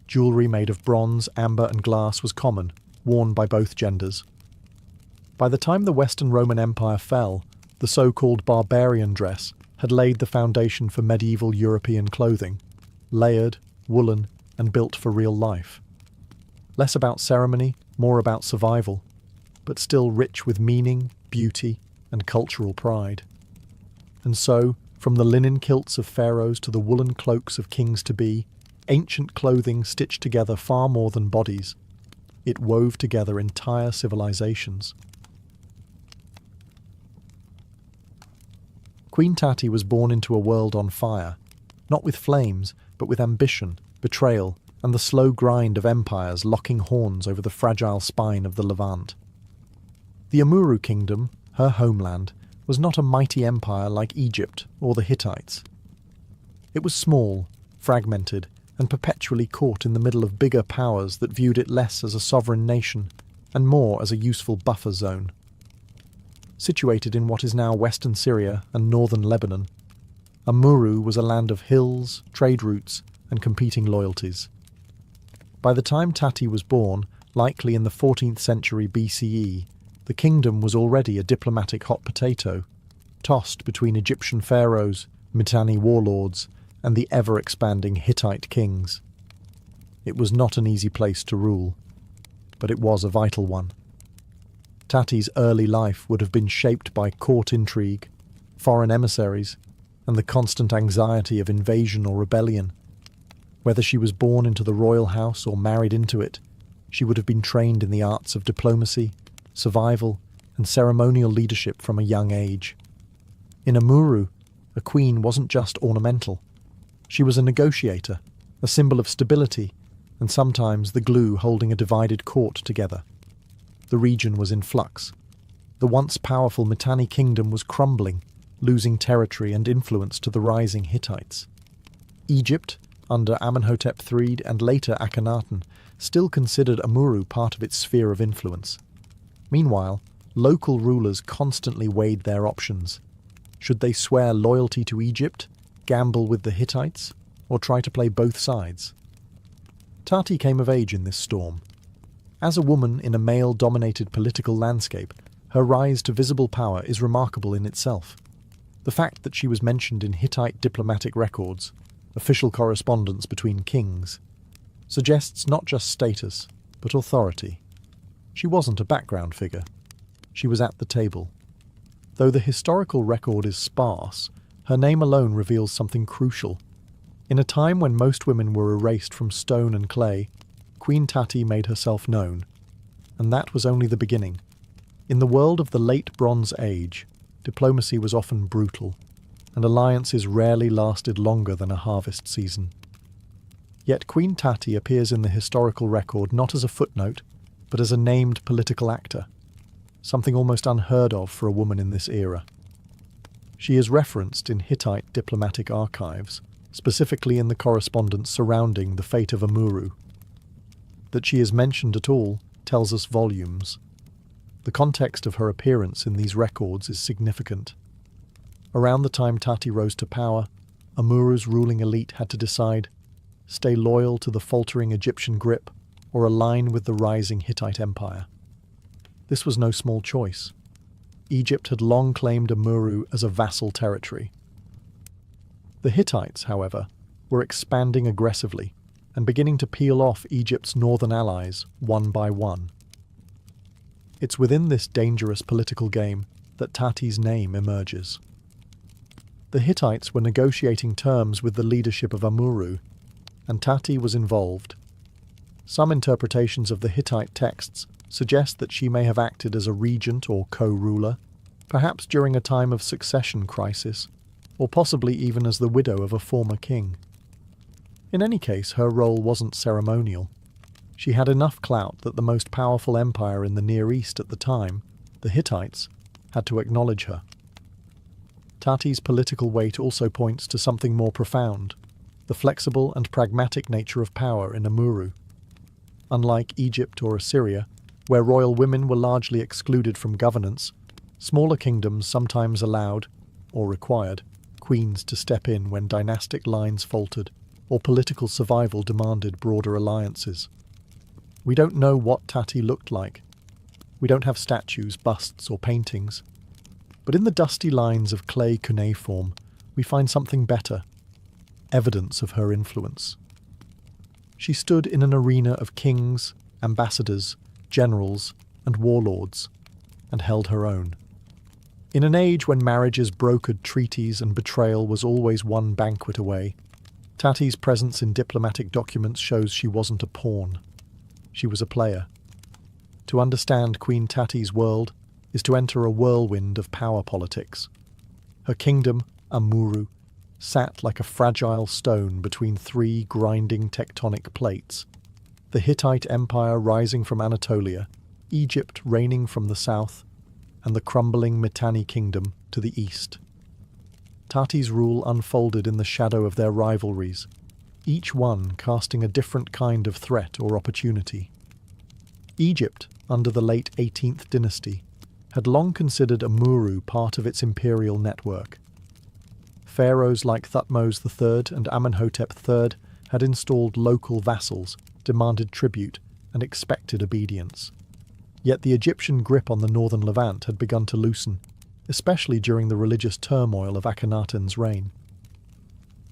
Jewellery made of bronze, amber and glass was common, worn by both genders. By the time the Western Roman Empire fell, the so-called barbarian dress had laid the foundation for medieval European clothing, layered, woolen, and built for real life. Less about ceremony, more about survival, but still rich with meaning, beauty, and cultural pride. And so, from the linen kilts of pharaohs to the woolen cloaks of kings-to-be, ancient clothing stitched together far more than bodies. It wove together entire civilizations. Queen Tati was born into a world on fire, not with flames, but with ambition, betrayal, and the slow grind of empires locking horns over the fragile spine of the Levant. The Amurru kingdom, her homeland, was not a mighty empire like Egypt or the Hittites. It was small, fragmented, and perpetually caught in the middle of bigger powers that viewed it less as a sovereign nation and more as a useful buffer zone. Situated in what is now western Syria and northern Lebanon, Amurru was a land of hills, trade routes, and competing loyalties. By the time Tati was born, likely in the 14th century BCE, the kingdom was already a diplomatic hot potato, tossed between Egyptian pharaohs, Mitanni warlords, and the ever-expanding Hittite kings. It was not an easy place to rule, but it was a vital one. Tati's early life would have been shaped by court intrigue, foreign emissaries, and the constant anxiety of invasion or rebellion. Whether she was born into the royal house or married into it, she would have been trained in the arts of diplomacy, survival, and ceremonial leadership from a young age. In Amurru, a queen wasn't just ornamental. She was a negotiator, a symbol of stability, and sometimes the glue holding a divided court together. The region was in flux. The once powerful Mitanni kingdom was crumbling, losing territory and influence to the rising Hittites. Egypt, under Amenhotep III and later Akhenaten, still considered Amurru part of its sphere of influence. Meanwhile, local rulers constantly weighed their options. Should they swear loyalty to Egypt, gamble with the Hittites, or try to play both sides? Tati came of age in this storm. As a woman in a male-dominated political landscape, her rise to visible power is remarkable in itself. The fact that she was mentioned in Hittite diplomatic records, official correspondence between kings, suggests not just status, but authority. She wasn't a background figure. She was at the table. Though the historical record is sparse, her name alone reveals something crucial. In a time when most women were erased from stone and clay, Queen Tati made herself known. And that was only the beginning. In the world of the late Bronze Age, diplomacy was often brutal, and alliances rarely lasted longer than a harvest season. Yet Queen Tati appears in the historical record not as a footnote, but as a named political actor, something almost unheard of for a woman in this era. She is referenced in Hittite diplomatic archives, specifically in the correspondence surrounding the fate of Amuru. That she is mentioned at all tells us volumes. The context of her appearance in these records is significant. Around the time Tati rose to power, Amuru's ruling elite had to decide: stay loyal to the faltering Egyptian grip or align with the rising Hittite empire. This was no small choice. Egypt had long claimed Amuru as a vassal territory. The Hittites, however, were expanding aggressively and beginning to peel off Egypt's northern allies one by one. It's within this dangerous political game that Tati's name emerges. The Hittites were negotiating terms with the leadership of Amuru, and Tati was involved. Some interpretations of the Hittite texts suggest that she may have acted as a regent or co-ruler, perhaps during a time of succession crisis, or possibly even as the widow of a former king. In any case, her role wasn't ceremonial. She had enough clout that the most powerful empire in the Near East at the time, the Hittites, had to acknowledge her. Tati's political weight also points to something more profound: the flexible and pragmatic nature of power in Amuru. Unlike Egypt or Assyria, where royal women were largely excluded from governance, smaller kingdoms sometimes allowed, or required, queens to step in when dynastic lines faltered or political survival demanded broader alliances. We don't know what Tati looked like. We don't have statues, busts, or paintings. But in the dusty lines of clay cuneiform, we find something better: evidence of her influence. She stood in an arena of kings, ambassadors, generals, and warlords, and held her own. In an age when marriages brokered treaties and betrayal was always one banquet away, Tati's presence in diplomatic documents shows she wasn't a pawn. She was a player. To understand Queen Tati's world is to enter a whirlwind of power politics. Her kingdom, Amuru, sat like a fragile stone between three grinding tectonic plates: the Hittite Empire rising from Anatolia, Egypt reigning from the south, and the crumbling Mitanni kingdom to the east. Tati's rule unfolded in the shadow of their rivalries, each one casting a different kind of threat or opportunity. Egypt, under the late 18th dynasty, had long considered Amuru part of its imperial network. Pharaohs like Thutmose III and Amenhotep III had installed local vassals, demanded tribute, and expected obedience. Yet the Egyptian grip on the northern Levant had begun to loosen, especially during the religious turmoil of Akhenaten's reign.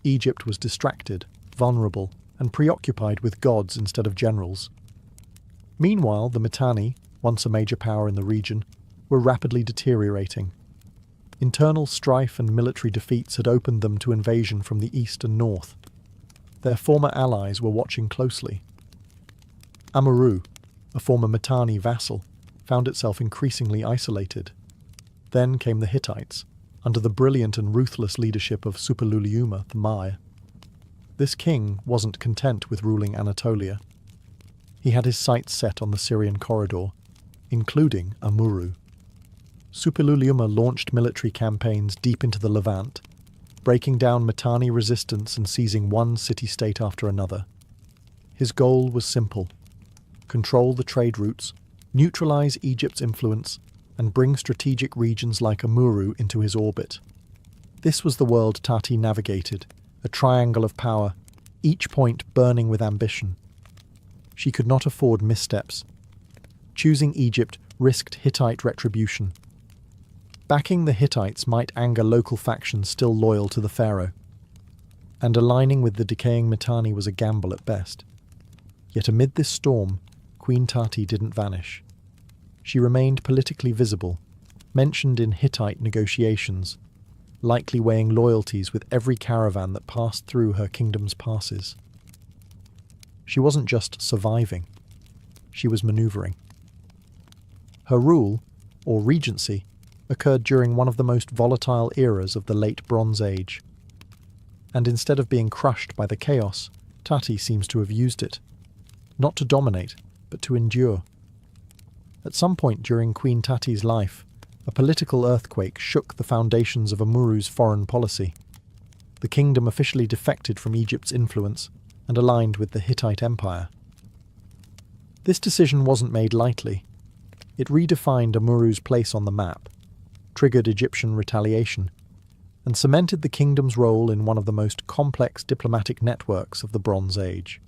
Egypt was distracted, vulnerable, and preoccupied with gods instead of generals. Meanwhile, the Mitanni, once a major power in the region, were rapidly deteriorating. Internal strife and military defeats had opened them to invasion from the east and north. Their former allies were watching closely. Amuru, a former Mitanni vassal, found itself increasingly isolated. Then came the Hittites, under the brilliant and ruthless leadership of Suppiluliuma I. This king wasn't content with ruling Anatolia. He had his sights set on the Syrian corridor, including Amuru. Suppiluliuma launched military campaigns deep into the Levant, breaking down Mitanni resistance and seizing one city-state after another. His goal was simple: control the trade routes, neutralize Egypt's influence, and bring strategic regions like Amuru into his orbit. This was the world Tati navigated, a triangle of power, each point burning with ambition. She could not afford missteps. Choosing Egypt risked Hittite retribution. Backing the Hittites might anger local factions still loyal to the pharaoh, and aligning with the decaying Mitanni was a gamble at best. Yet amid this storm, Queen Tati didn't vanish. She remained politically visible, mentioned in Hittite negotiations, likely weighing loyalties with every caravan that passed through her kingdom's passes. She wasn't just surviving, she was maneuvering. Her rule, or regency, occurred during one of the most volatile eras of the late Bronze Age. And instead of being crushed by the chaos, Tati seems to have used it, not to dominate, but to endure. At some point during Queen Tati's life, a political earthquake shook the foundations of Amuru's foreign policy. The kingdom officially defected from Egypt's influence and aligned with the Hittite Empire. This decision wasn't made lightly. It redefined Amuru's place on the map, triggered Egyptian retaliation, and cemented the kingdom's role in one of the most complex diplomatic networks of the Bronze Age.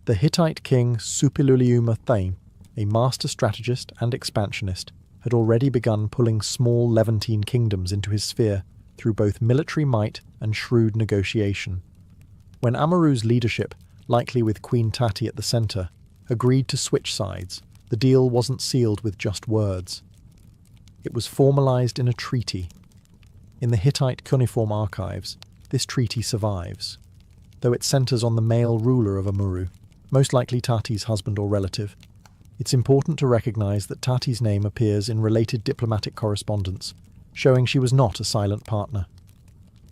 The Hittite king Suppiluliuma III, a master strategist and expansionist, had already begun pulling small Levantine kingdoms into his sphere through both military might and shrewd negotiation. When Amuru's leadership, likely with Queen Tati at the centre, agreed to switch sides, the deal wasn't sealed with just words. It was formalised in a treaty. In the Hittite cuneiform archives, this treaty survives, though it centres on the male ruler of Amuru, most likely Tati's husband or relative. It's important to recognise that Tati's name appears in related diplomatic correspondence, showing she was not a silent partner.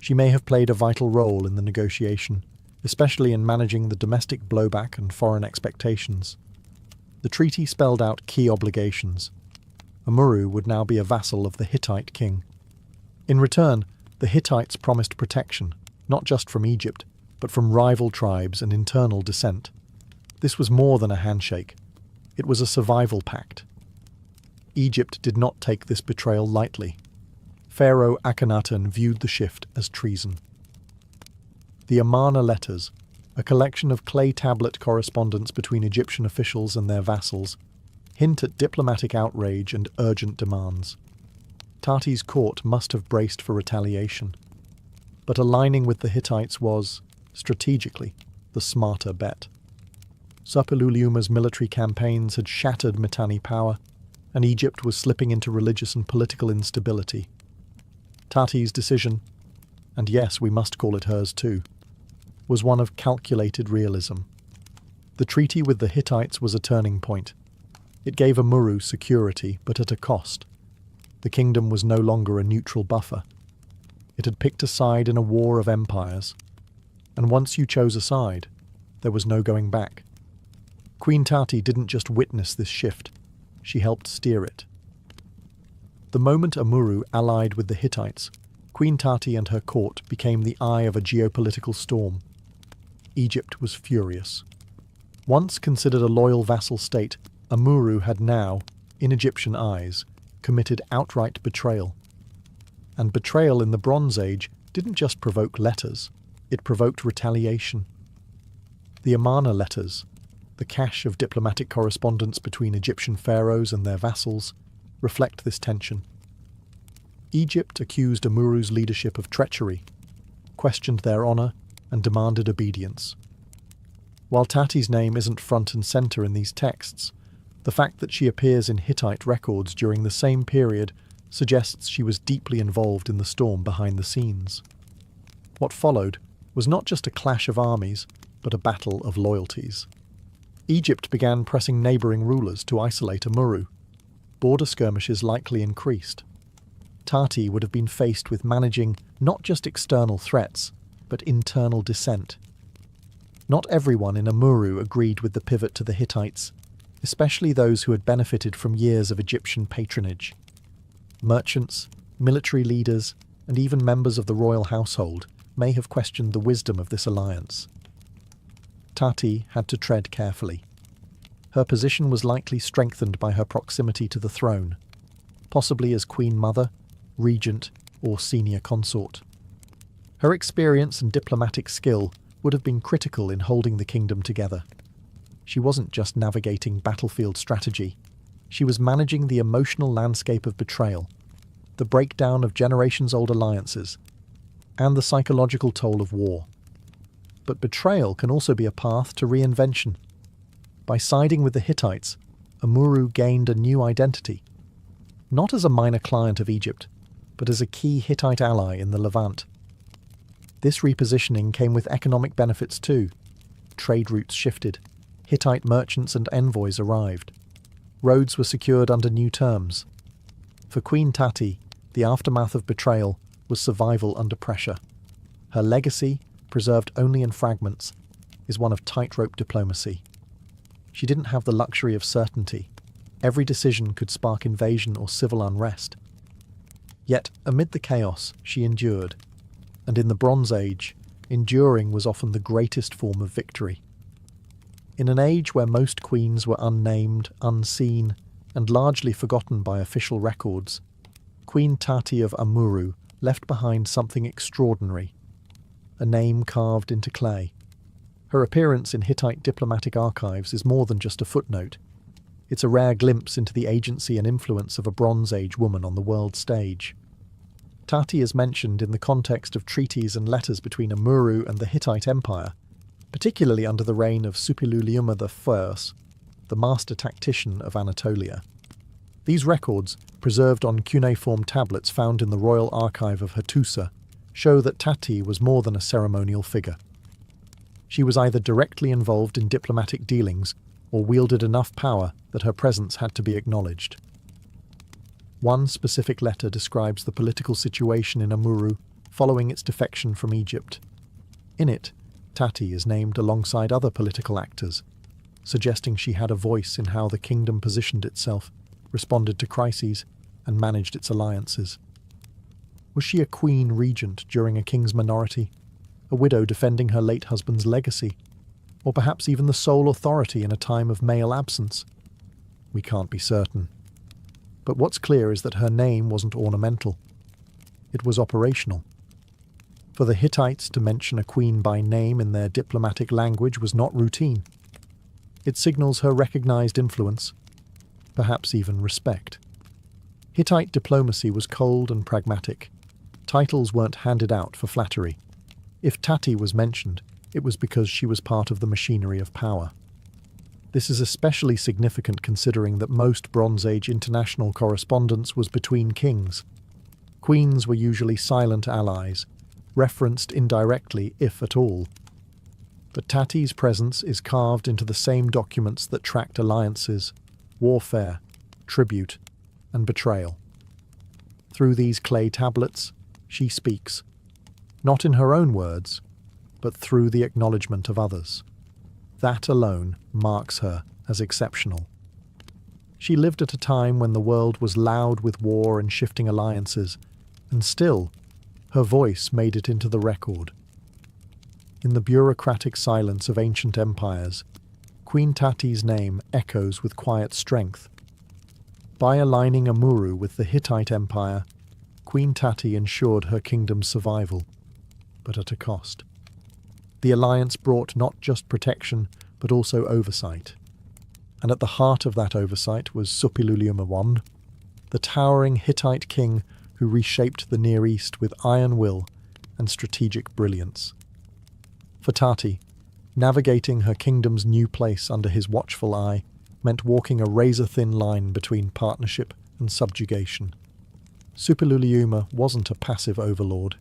She may have played a vital role in the negotiation, especially in managing the domestic blowback and foreign expectations. The treaty spelled out key obligations. Amuru would now be a vassal of the Hittite king. In return, the Hittites promised protection, not just from Egypt, but from rival tribes and internal dissent. This was more than a handshake. It was a survival pact. Egypt did not take this betrayal lightly. Pharaoh Akhenaten viewed the shift as treason. The Amarna letters, a collection of clay tablet correspondence between Egyptian officials and their vassals, hint at diplomatic outrage and urgent demands. Tati's court must have braced for retaliation. But aligning with the Hittites was, strategically, the smarter bet. Suppiluliuma's military campaigns had shattered Mitanni power, and Egypt was slipping into religious and political instability. Tati's decision, and yes, we must call it hers too, was one of calculated realism. The treaty with the Hittites was a turning point. It gave Amuru security, but at a cost. The kingdom was no longer a neutral buffer. It had picked a side in a war of empires, and once you chose a side, there was no going back. Queen Tati didn't just witness this shift, she helped steer it. The moment Amuru allied with the Hittites, Queen Tati and her court became the eye of a geopolitical storm. Egypt was furious. Once considered a loyal vassal state, Amuru had now, in Egyptian eyes, committed outright betrayal. And betrayal in the Bronze Age didn't just provoke letters, it provoked retaliation. The Amarna letters, the cache of diplomatic correspondence between Egyptian pharaohs and their vassals, reflect this tension. Egypt accused Amuru's leadership of treachery, questioned their honour, and demanded obedience. While Tati's name isn't front and centre in these texts, the fact that she appears in Hittite records during the same period suggests she was deeply involved in the storm behind the scenes. What followed was not just a clash of armies, but a battle of loyalties. Egypt began pressing neighbouring rulers to isolate Amuru. Border skirmishes likely increased. Tati would have been faced with managing not just external threats, but internal dissent. Not everyone in Amuru agreed with the pivot to the Hittites, especially those who had benefited from years of Egyptian patronage. Merchants, military leaders, and even members of the royal household may have questioned the wisdom of this alliance. Tati had to tread carefully. Her position was likely strengthened by her proximity to the throne, possibly as Queen Mother, Regent, or senior consort. Her experience and diplomatic skill would have been critical in holding the kingdom together. She wasn't just navigating battlefield strategy, she was managing the emotional landscape of betrayal, the breakdown of generations-old alliances, and the psychological toll of war. But betrayal can also be a path to reinvention. By siding with the Hittites, Amuru gained a new identity, not as a minor client of Egypt, but as a key Hittite ally in the Levant. This repositioning came with economic benefits too. Trade routes shifted, Hittite merchants and envoys arrived. Roads were secured under new terms. For Queen Tati, the aftermath of betrayal was survival under pressure. Her legacy, preserved only in fragments, is one of tightrope diplomacy. She didn't have the luxury of certainty. Every decision could spark invasion or civil unrest. Yet, amid the chaos, she endured. And in the Bronze Age, enduring was often the greatest form of victory. In an age where most queens were unnamed, unseen, and largely forgotten by official records, Queen Tati of Amurru left behind something extraordinary, a name carved into clay. Her appearance in Hittite diplomatic archives is more than just a footnote. It's a rare glimpse into the agency and influence of a Bronze Age woman on the world stage. Tati is mentioned in the context of treaties and letters between Amurru and the Hittite Empire, particularly under the reign of Suppiluliuma I, the master tactician of Anatolia. These records, preserved on cuneiform tablets found in the royal archive of Hattusa, show that Tati was more than a ceremonial figure. She was either directly involved in diplomatic dealings or wielded enough power that her presence had to be acknowledged. One specific letter describes the political situation in Amurru following its defection from Egypt. In it, Tati is named alongside other political actors, suggesting she had a voice in how the kingdom positioned itself, responded to crises, and managed its alliances. Was she a queen regent during a king's minority, a widow defending her late husband's legacy, or perhaps even the sole authority in a time of male absence? We can't be certain. But what's clear is that her name wasn't ornamental. It was operational. For the Hittites to mention a queen by name in their diplomatic language was not routine. It signals her recognized influence, perhaps even respect. Hittite diplomacy was cold and pragmatic. Titles weren't handed out for flattery. If Tati was mentioned, it was because she was part of the machinery of power. This is especially significant considering that most Bronze Age international correspondence was between kings. Queens were usually silent allies, referenced indirectly if at all. But Tati's presence is carved into the same documents that tracked alliances, warfare, tribute, and betrayal. Through these clay tablets, she speaks, not in her own words, but through the acknowledgement of others. That alone marks her as exceptional. She lived at a time when the world was loud with war and shifting alliances, and still, her voice made it into the record. In the bureaucratic silence of ancient empires, Queen Tati's name echoes with quiet strength. By aligning Amurru with the Hittite Empire, Queen Tati ensured her kingdom's survival, but at a cost. The alliance brought not just protection, but also oversight. And at the heart of that oversight was Suppiluliuma I, the towering Hittite king who reshaped the Near East with iron will and strategic brilliance. For Tati, navigating her kingdom's new place under his watchful eye meant walking a razor-thin line between partnership and subjugation. Suppiluliuma wasn't a passive overlord.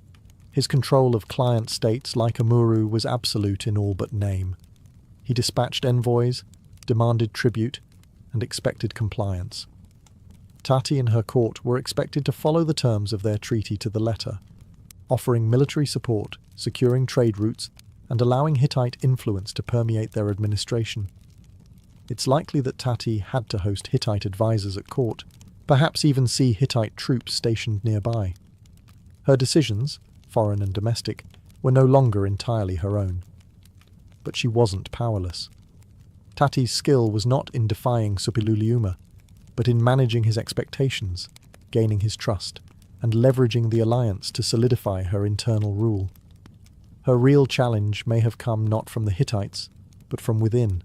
His control of client states like Amurru was absolute in all but name. He dispatched envoys, demanded tribute, and expected compliance. Tati and her court were expected to follow the terms of their treaty to the letter, offering military support, securing trade routes, and allowing Hittite influence to permeate their administration. It's likely that Tati had to host Hittite advisors at court, perhaps even see Hittite troops stationed nearby. Her decisions, foreign and domestic, were no longer entirely her own. But she wasn't powerless. Tati's skill was not in defying Suppiluliuma, but in managing his expectations, gaining his trust, and leveraging the alliance to solidify her internal rule. Her real challenge may have come not from the Hittites, but from within.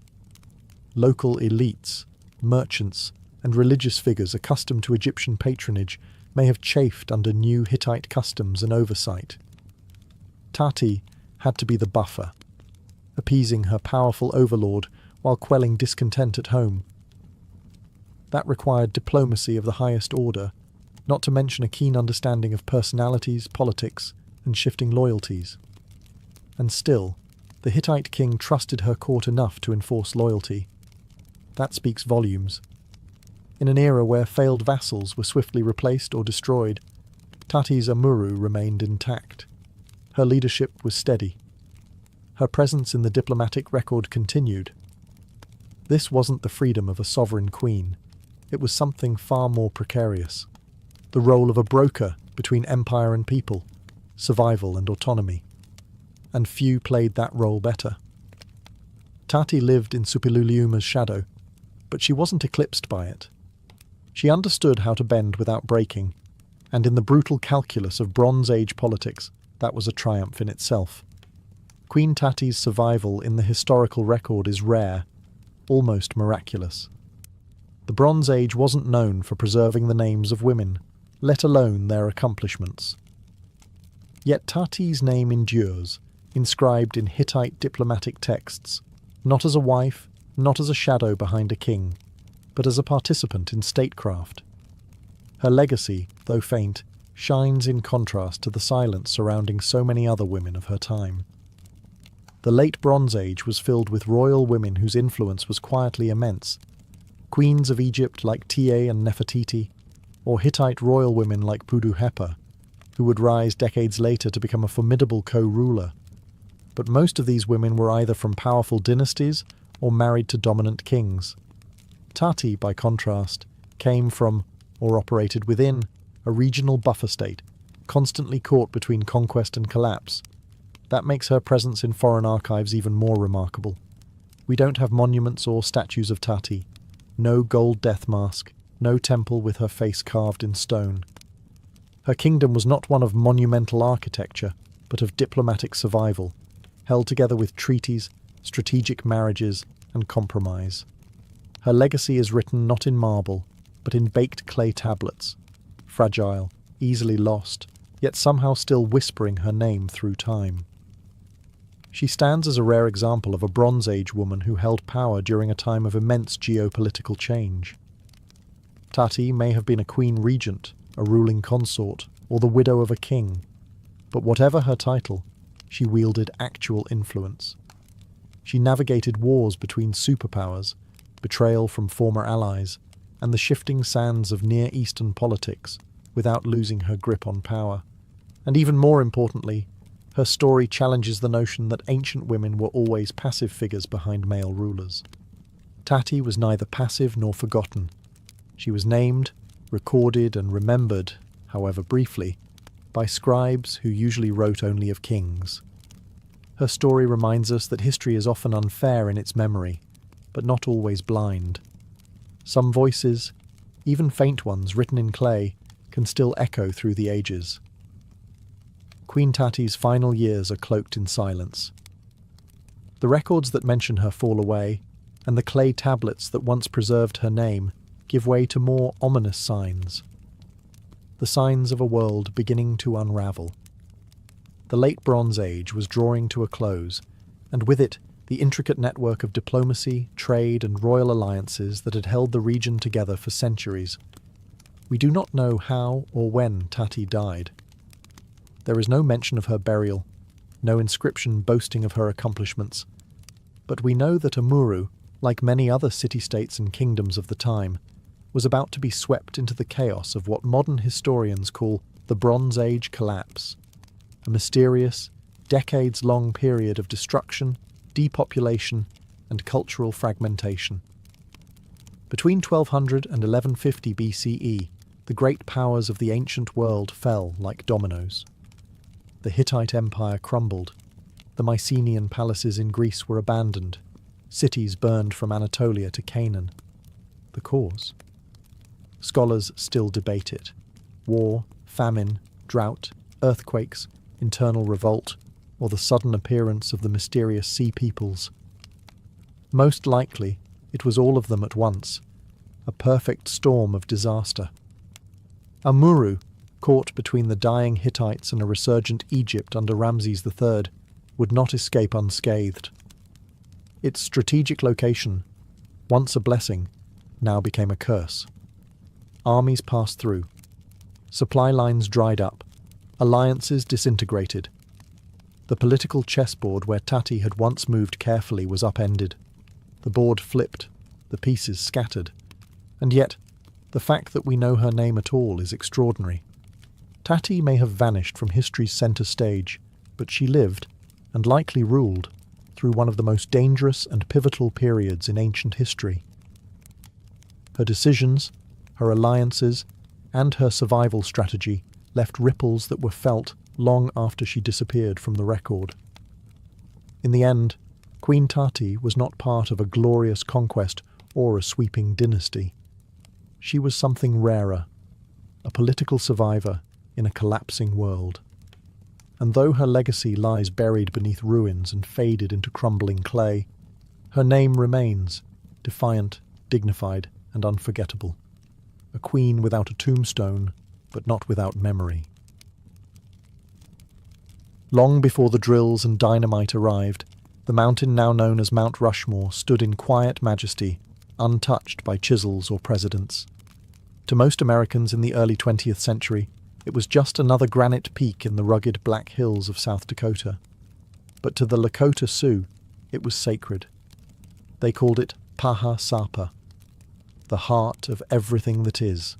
Local elites, merchants, and religious figures accustomed to Egyptian patronage may have chafed under new Hittite customs and oversight. Tati had to be the buffer, appeasing her powerful overlord while quelling discontent at home. That required diplomacy of the highest order, not to mention a keen understanding of personalities, politics, and shifting loyalties. And still, the Hittite king trusted her court enough to enforce loyalty. That speaks volumes. In an era where failed vassals were swiftly replaced or destroyed, Tati's Amurru remained intact. Her leadership was steady. Her presence in the diplomatic record continued. This wasn't the freedom of a sovereign queen. it was something far more precarious. The role of a broker between empire and people, survival and autonomy. And few played that role better. Tati lived in Suppiluliuma's shadow, but she wasn't eclipsed by it. She understood how to bend without breaking, and in the brutal calculus of Bronze Age politics, that was a triumph in itself. Queen Tati's survival in the historical record is rare, almost miraculous. The Bronze Age wasn't known for preserving the names of women, let alone their accomplishments. Yet Tati's name endures, inscribed in Hittite diplomatic texts, not as a wife, not as a shadow behind a king, but as a participant in statecraft. Her legacy, though faint, shines in contrast to the silence surrounding so many other women of her time. The late Bronze Age was filled with royal women whose influence was quietly immense, queens of Egypt like Tiye and Nefertiti, or Hittite royal women like Pudu-Hepa, who would rise decades later to become a formidable co-ruler. But most of these women were either from powerful dynasties or married to dominant kings. Tati, by contrast, came from, or operated within, a regional buffer state, constantly caught between conquest and collapse. That makes her presence in foreign archives even more remarkable. We don't have monuments or statues of Tati, no gold death mask, no temple with her face carved in stone. Her kingdom was not one of monumental architecture, but of diplomatic survival, held together with treaties, strategic marriages, and compromise. Her legacy is written not in marble, but in baked clay tablets, fragile, easily lost, yet somehow still whispering her name through time. She stands as a rare example of a Bronze Age woman who held power during a time of immense geopolitical change. Tati may have been a queen regent, a ruling consort, or the widow of a king, but whatever her title, she wielded actual influence. She navigated wars between superpowers, betrayal from former allies, and the shifting sands of Near Eastern politics without losing her grip on power. And even more importantly, her story challenges the notion that ancient women were always passive figures behind male rulers. Tati was neither passive nor forgotten. She was named, recorded and remembered, however briefly, by scribes who usually wrote only of kings. Her story reminds us that history is often unfair in its memory, but not always blind. Some voices, even faint ones written in clay, can still echo through the ages. Queen Tati's final years are cloaked in silence. The records that mention her fall away, and the clay tablets that once preserved her name give way to more ominous signs. The signs of a world beginning to unravel. The late Bronze Age was drawing to a close, and with it, the intricate network of diplomacy, trade, and royal alliances that had held the region together for centuries. We do not know how or when Tati died. There is no mention of her burial, no inscription boasting of her accomplishments, but we know that Amuru, like many other city-states and kingdoms of the time, was about to be swept into the chaos of what modern historians call the Bronze Age collapse, a mysterious, decades-long period of destruction, depopulation, and cultural fragmentation. Between 1200 and 1150 BCE, the great powers of the ancient world fell like dominoes. The Hittite Empire crumbled, the Mycenaean palaces in Greece were abandoned, cities burned from Anatolia to Canaan. The cause? Scholars still debate it. War, famine, drought, earthquakes, internal revolt, or the sudden appearance of the mysterious sea peoples. Most likely, it was all of them at once, a perfect storm of disaster. Amuru, caught between the dying Hittites and a resurgent Egypt under Ramses III, would not escape unscathed. Its strategic location, once a blessing, now became a curse. Armies passed through. Supply lines dried up. Alliances disintegrated. The political chessboard where Tati had once moved carefully was upended. The board flipped, the pieces scattered. And yet, the fact that we know her name at all is extraordinary. Tati may have vanished from history's centre stage, but she lived, and likely ruled, through one of the most dangerous and pivotal periods in ancient history. Her decisions, her alliances, and her survival strategy left ripples that were felt long after she disappeared from the record. In the end, Queen Tati was not part of a glorious conquest or a sweeping dynasty. She was something rarer, a political survivor in a collapsing world. And though her legacy lies buried beneath ruins and faded into crumbling clay, her name remains, defiant, dignified, and unforgettable. A queen without a tombstone, but not without memory. Long before the drills and dynamite arrived, the mountain now known as Mount Rushmore stood in quiet majesty, untouched by chisels or presidents. To most Americans in the early 20th century, it was just another granite peak in the rugged Black Hills of South Dakota. But to the Lakota Sioux, it was sacred. They called it Paha Sapa, the heart of everything that is,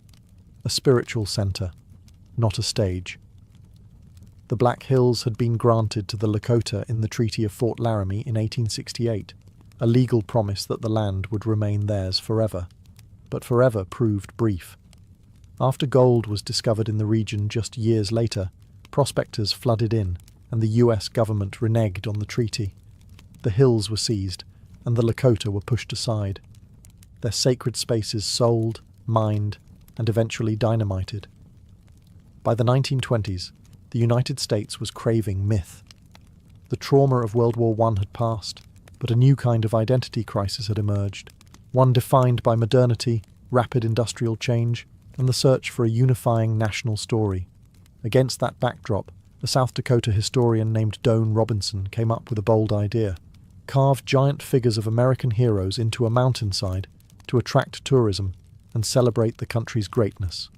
a spiritual center, not a stage. The Black Hills had been granted to the Lakota in the Treaty of Fort Laramie in 1868, a legal promise that the land would remain theirs forever. But forever proved brief. After gold was discovered in the region just years later, prospectors flooded in, and the US government reneged on the treaty. The hills were seized, and the Lakota were pushed aside. Their sacred spaces sold, mined, and eventually dynamited. By the 1920s, the United States was craving myth. The trauma of World War I had passed, but a new kind of identity crisis had emerged, one defined by modernity, rapid industrial change, and the search for a unifying national story. Against that backdrop, a South Dakota historian named Doane Robinson came up with a bold idea: carve giant figures of American heroes into a mountainside to attract tourism and celebrate the country's greatness.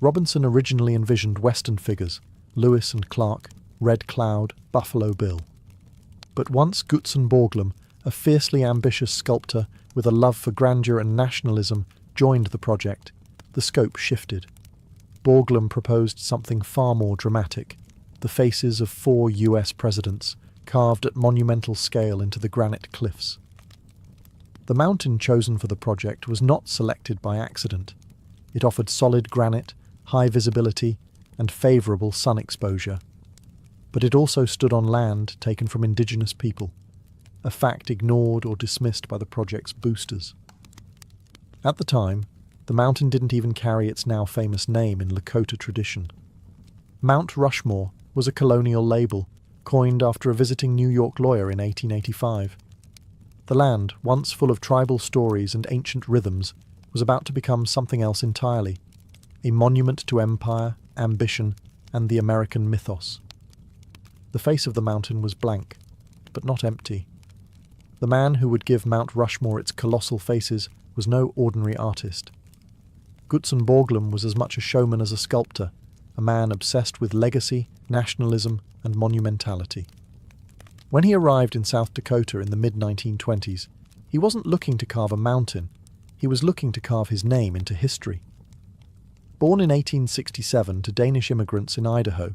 Robinson originally envisioned Western figures, Lewis and Clark, Red Cloud, Buffalo Bill. But once Gutzon Borglum, a fiercely ambitious sculptor with a love for grandeur and nationalism, joined the project, the scope shifted. Borglum proposed something far more dramatic: the faces of 4 US presidents, carved at monumental scale into the granite cliffs. The mountain chosen for the project was not selected by accident. It offered solid granite, high visibility, and favourable sun exposure. But it also stood on land taken from indigenous people, a fact ignored or dismissed by the project's boosters. At the time, the mountain didn't even carry its now famous name in Lakota tradition. Mount Rushmore was a colonial label, coined after a visiting New York lawyer in 1885. The land, once full of tribal stories and ancient rhythms, was about to become something else entirely: a monument to empire, ambition, and the American mythos. The face of the mountain was blank, but not empty. The man who would give Mount Rushmore its colossal faces was no ordinary artist. Gutzon Borglum was as much a showman as a sculptor, a man obsessed with legacy, nationalism, and monumentality. When he arrived in South Dakota in the mid-1920s, he wasn't looking to carve a mountain, he was looking to carve his name into history. Born in 1867 to Danish immigrants in Idaho,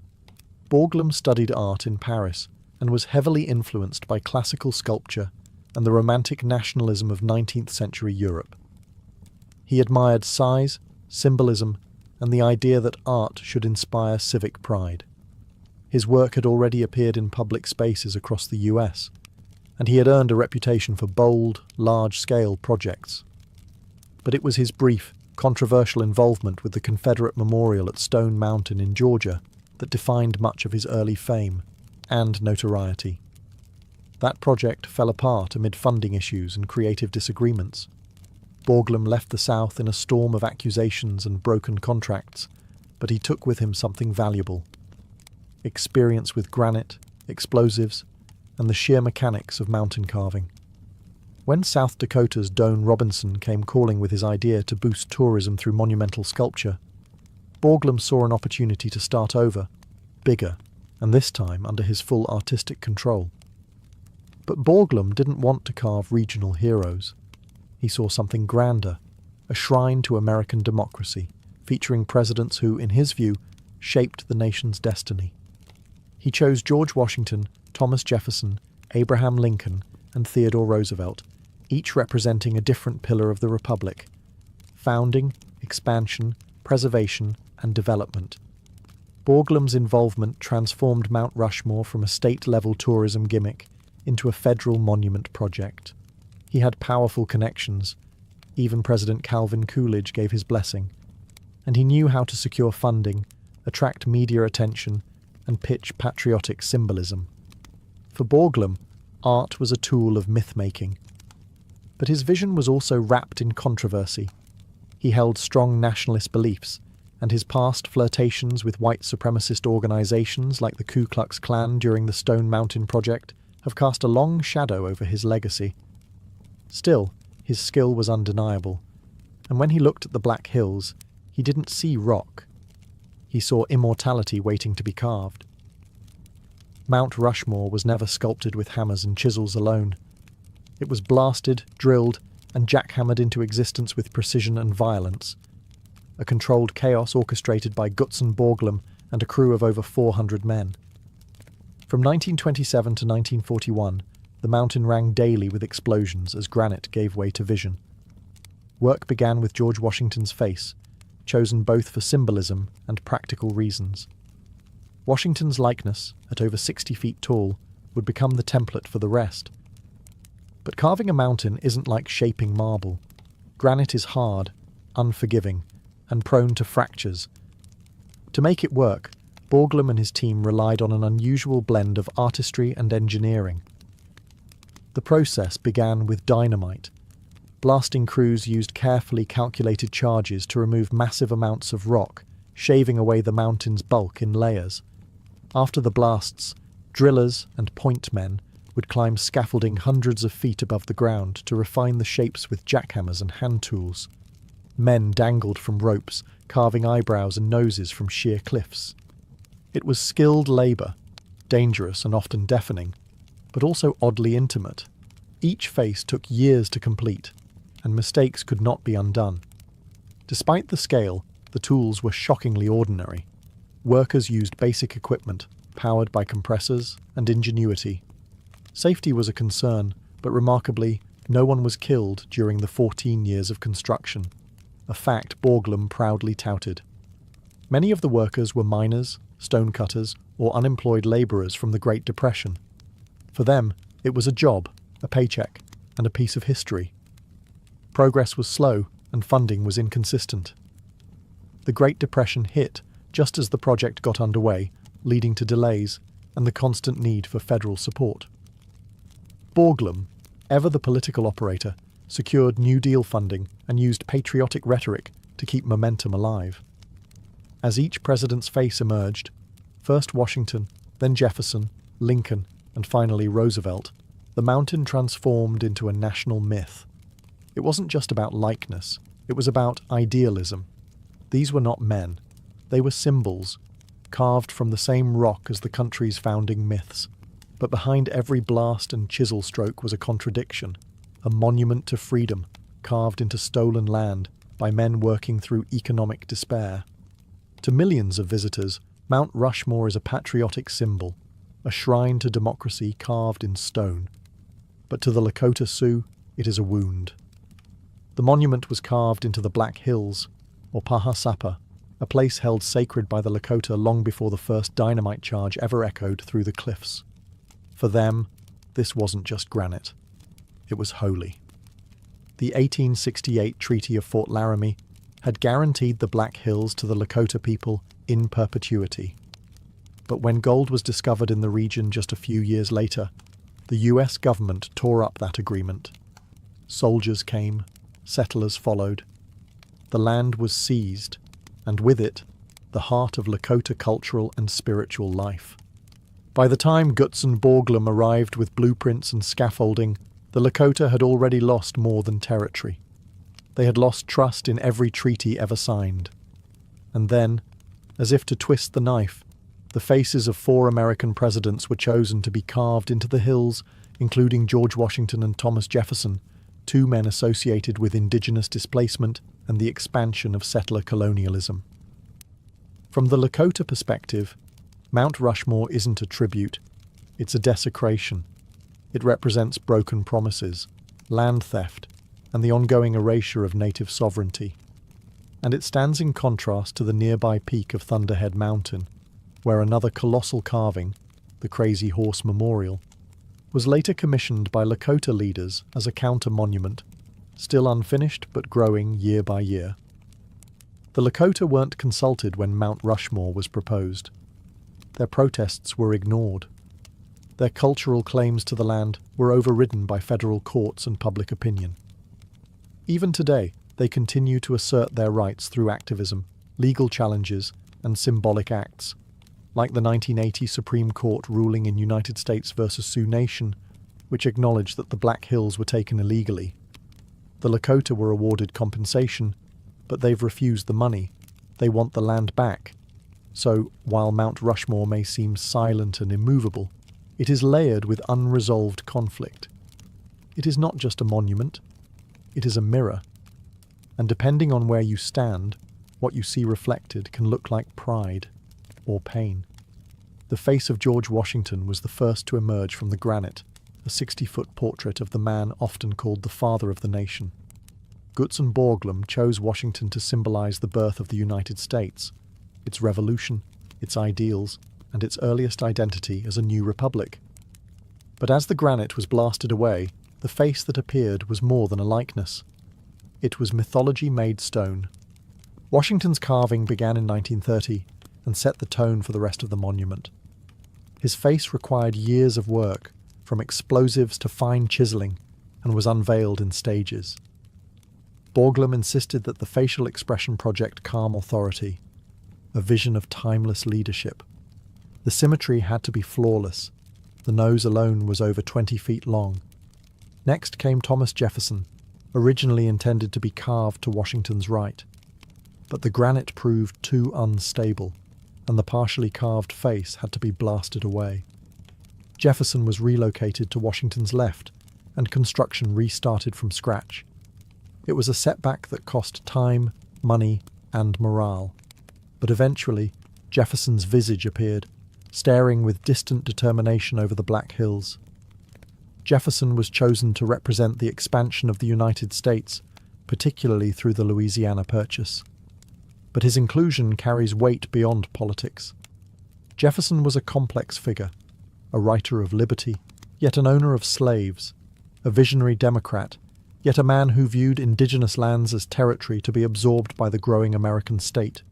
Borglum studied art in Paris and was heavily influenced by classical sculpture and the romantic nationalism of 19th century Europe. He admired size, symbolism, and the idea that art should inspire civic pride. His work had already appeared in public spaces across the US, and he had earned a reputation for bold, large-scale projects. But it was his brief, controversial involvement with the Confederate Memorial at Stone Mountain in Georgia that defined much of his early fame and notoriety. That project fell apart amid funding issues and creative disagreements. Borglum left the South in a storm of accusations and broken contracts, but he took with him something valuable: experience with granite, explosives, and the sheer mechanics of mountain carving. When South Dakota's Doane Robinson came calling with his idea to boost tourism through monumental sculpture, Borglum saw an opportunity to start over, bigger, and this time under his full artistic control. But Borglum didn't want to carve regional heroes. He saw something grander, a shrine to American democracy, featuring presidents who, in his view, shaped the nation's destiny. He chose George Washington, Thomas Jefferson, Abraham Lincoln, and Theodore Roosevelt, each representing a different pillar of the Republic. founding, expansion, preservation, and development. Borglum's involvement transformed Mount Rushmore from a state-level tourism gimmick into a federal monument project. He had powerful connections. Even President Calvin Coolidge gave his blessing. And he knew how to secure funding, attract media attention, and pitch patriotic symbolism. For Borglum, art was a tool of myth-making. But his vision was also wrapped in controversy. He held strong nationalist beliefs, and his past flirtations with white supremacist organizations like the Ku Klux Klan during the Stone Mountain Project have cast a long shadow over his legacy. Still, his skill was undeniable, and when he looked at the Black Hills, he didn't see rock. He saw immortality waiting to be carved. Mount Rushmore was never sculpted with hammers and chisels alone. It was blasted, drilled, and jackhammered into existence with precision and violence. A controlled chaos orchestrated by Gutzon Borglum and a crew of over 400 men. From 1927 to 1941, the mountain rang daily with explosions as granite gave way to vision. Work began with George Washington's face, chosen both for symbolism and practical reasons. Washington's likeness, at over 60 feet tall, would become the template for the rest. But carving a mountain isn't like shaping marble. Granite is hard, unforgiving, and prone to fractures. To make it work, Borglum and his team relied on an unusual blend of artistry and engineering. The process began with dynamite. Blasting crews used carefully calculated charges to remove massive amounts of rock, shaving away the mountain's bulk in layers. After the blasts, drillers and point men would climb scaffolding hundreds of feet above the ground to refine the shapes with jackhammers and hand tools. Men dangled from ropes, carving eyebrows and noses from sheer cliffs. It was skilled labour, dangerous and often deafening, but also oddly intimate. Each face took years to complete, and mistakes could not be undone. Despite the scale, the tools were shockingly ordinary. Workers used basic equipment, powered by compressors and ingenuity. Safety was a concern, but remarkably, no one was killed during the 14 years of construction, a fact Borglum proudly touted. Many of the workers were miners, stonecutters, or unemployed labourers from the Great Depression. For them, it was a job, a paycheck, and a piece of history. Progress was slow, and funding was inconsistent. The Great Depression hit just as the project got underway, leading to delays and the constant need for federal support. Borglum, ever the political operator, secured New Deal funding and used patriotic rhetoric to keep momentum alive. As each president's face emerged, first Washington, then Jefferson, Lincoln, and finally Roosevelt, the mountain transformed into a national myth. It wasn't just about likeness, it was about idealism. These were not men, they were symbols, carved from the same rock as the country's founding myths. But behind every blast and chisel stroke was a contradiction, a monument to freedom, carved into stolen land by men working through economic despair. To millions of visitors, Mount Rushmore is a patriotic symbol, a shrine to democracy carved in stone. But to the Lakota Sioux, it is a wound. The monument was carved into the Black Hills, or Pahasapa, a place held sacred by the Lakota long before the first dynamite charge ever echoed through the cliffs. For them, this wasn't just granite. It was holy. The 1868 Treaty of Fort Laramie had guaranteed the Black Hills to the Lakota people in perpetuity. But when gold was discovered in the region just a few years later, the US government tore up that agreement. Soldiers came, settlers followed. The land was seized, and with it, the heart of Lakota cultural and spiritual life. By the time Gutzon Borglum arrived with blueprints and scaffolding, the Lakota had already lost more than territory. They had lost trust in every treaty ever signed. And then, as if to twist the knife, the faces of 4 American presidents were chosen to be carved into the hills, including George Washington and Thomas Jefferson, 2 men associated with indigenous displacement and the expansion of settler colonialism. From the Lakota perspective, Mount Rushmore isn't a tribute, it's a desecration. It represents broken promises, land theft, and the ongoing erasure of native sovereignty. and it stands in contrast to the nearby peak of Thunderhead Mountain, where another colossal carving, the Crazy Horse Memorial, was later commissioned by Lakota leaders as a counter-monument, still unfinished but growing year by year. The Lakota weren't consulted when Mount Rushmore was proposed. Their protests were ignored. Their cultural claims to the land were overridden by federal courts and public opinion. Even today, they continue to assert their rights through activism, legal challenges, and symbolic acts, like the 1980 Supreme Court ruling in United States v. Sioux Nation, which acknowledged that the Black Hills were taken illegally. The Lakota were awarded compensation, but they've refused the money. They want the land back. So, while Mount Rushmore may seem silent and immovable, it is layered with unresolved conflict. It is not just a monument, it is a mirror. And depending on where you stand, what you see reflected can look like pride or pain. The face of George Washington was the first to emerge from the granite, a 60-foot portrait of the man often called the father of the nation. Gutzon Borglum chose Washington to symbolize the birth of the United States, its revolution, its ideals, and its earliest identity as a new republic. But as the granite was blasted away, the face that appeared was more than a likeness. It was mythology-made stone. Washington's carving began in 1930 and set the tone for the rest of the monument. His face required years of work, from explosives to fine chiseling, and was unveiled in stages. Borglum insisted that the facial expression project calm authority, a vision of timeless leadership. The symmetry had to be flawless. The nose alone was over 20 feet long. Next came Thomas Jefferson, originally intended to be carved to Washington's right. But the granite proved too unstable, and the partially carved face had to be blasted away. Jefferson was relocated to Washington's left, and construction restarted from scratch. It was a setback that cost time, money, and morale. But eventually, Jefferson's visage appeared, staring with distant determination over the Black Hills. Jefferson was chosen to represent the expansion of the United States, particularly through the Louisiana Purchase. But his inclusion carries weight beyond politics. Jefferson was a complex figure, a writer of liberty, yet an owner of slaves, a visionary Democrat, yet a man who viewed indigenous lands as territory to be absorbed by the growing American state.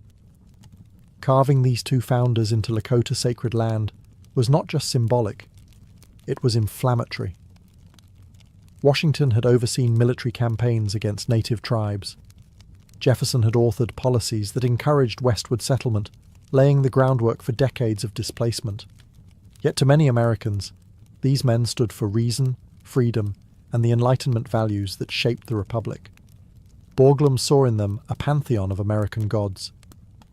Carving these two founders into Lakota sacred land was not just symbolic, it was inflammatory. Washington had overseen military campaigns against native tribes. Jefferson had authored policies that encouraged westward settlement, laying the groundwork for decades of displacement. Yet to many Americans, these men stood for reason, freedom, and the Enlightenment values that shaped the Republic. Borglum saw in them a pantheon of American gods.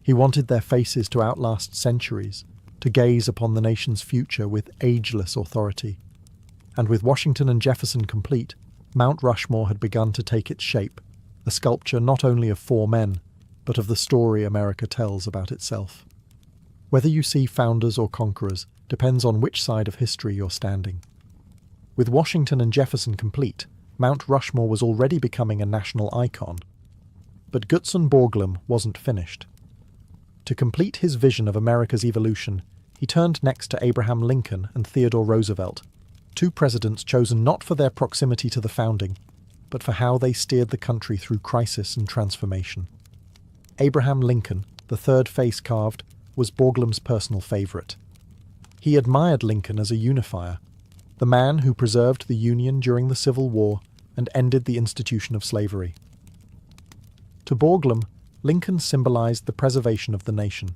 He wanted their faces to outlast centuries, to gaze upon the nation's future with ageless authority. And with Washington and Jefferson complete, Mount Rushmore had begun to take its shape, a sculpture not only of four men, but of the story America tells about itself. Whether you see founders or conquerors depends on which side of history you're standing. With Washington and Jefferson complete, Mount Rushmore was already becoming a national icon. But Gutzon Borglum wasn't finished. To complete his vision of America's evolution, he turned next to Abraham Lincoln and Theodore Roosevelt, two presidents chosen not for their proximity to the founding, but for how they steered the country through crisis and transformation. Abraham Lincoln, the third face carved, was Borglum's personal favourite. He admired Lincoln as a unifier, the man who preserved the Union during the Civil War and ended the institution of slavery. To Borglum, Lincoln symbolized the preservation of the nation.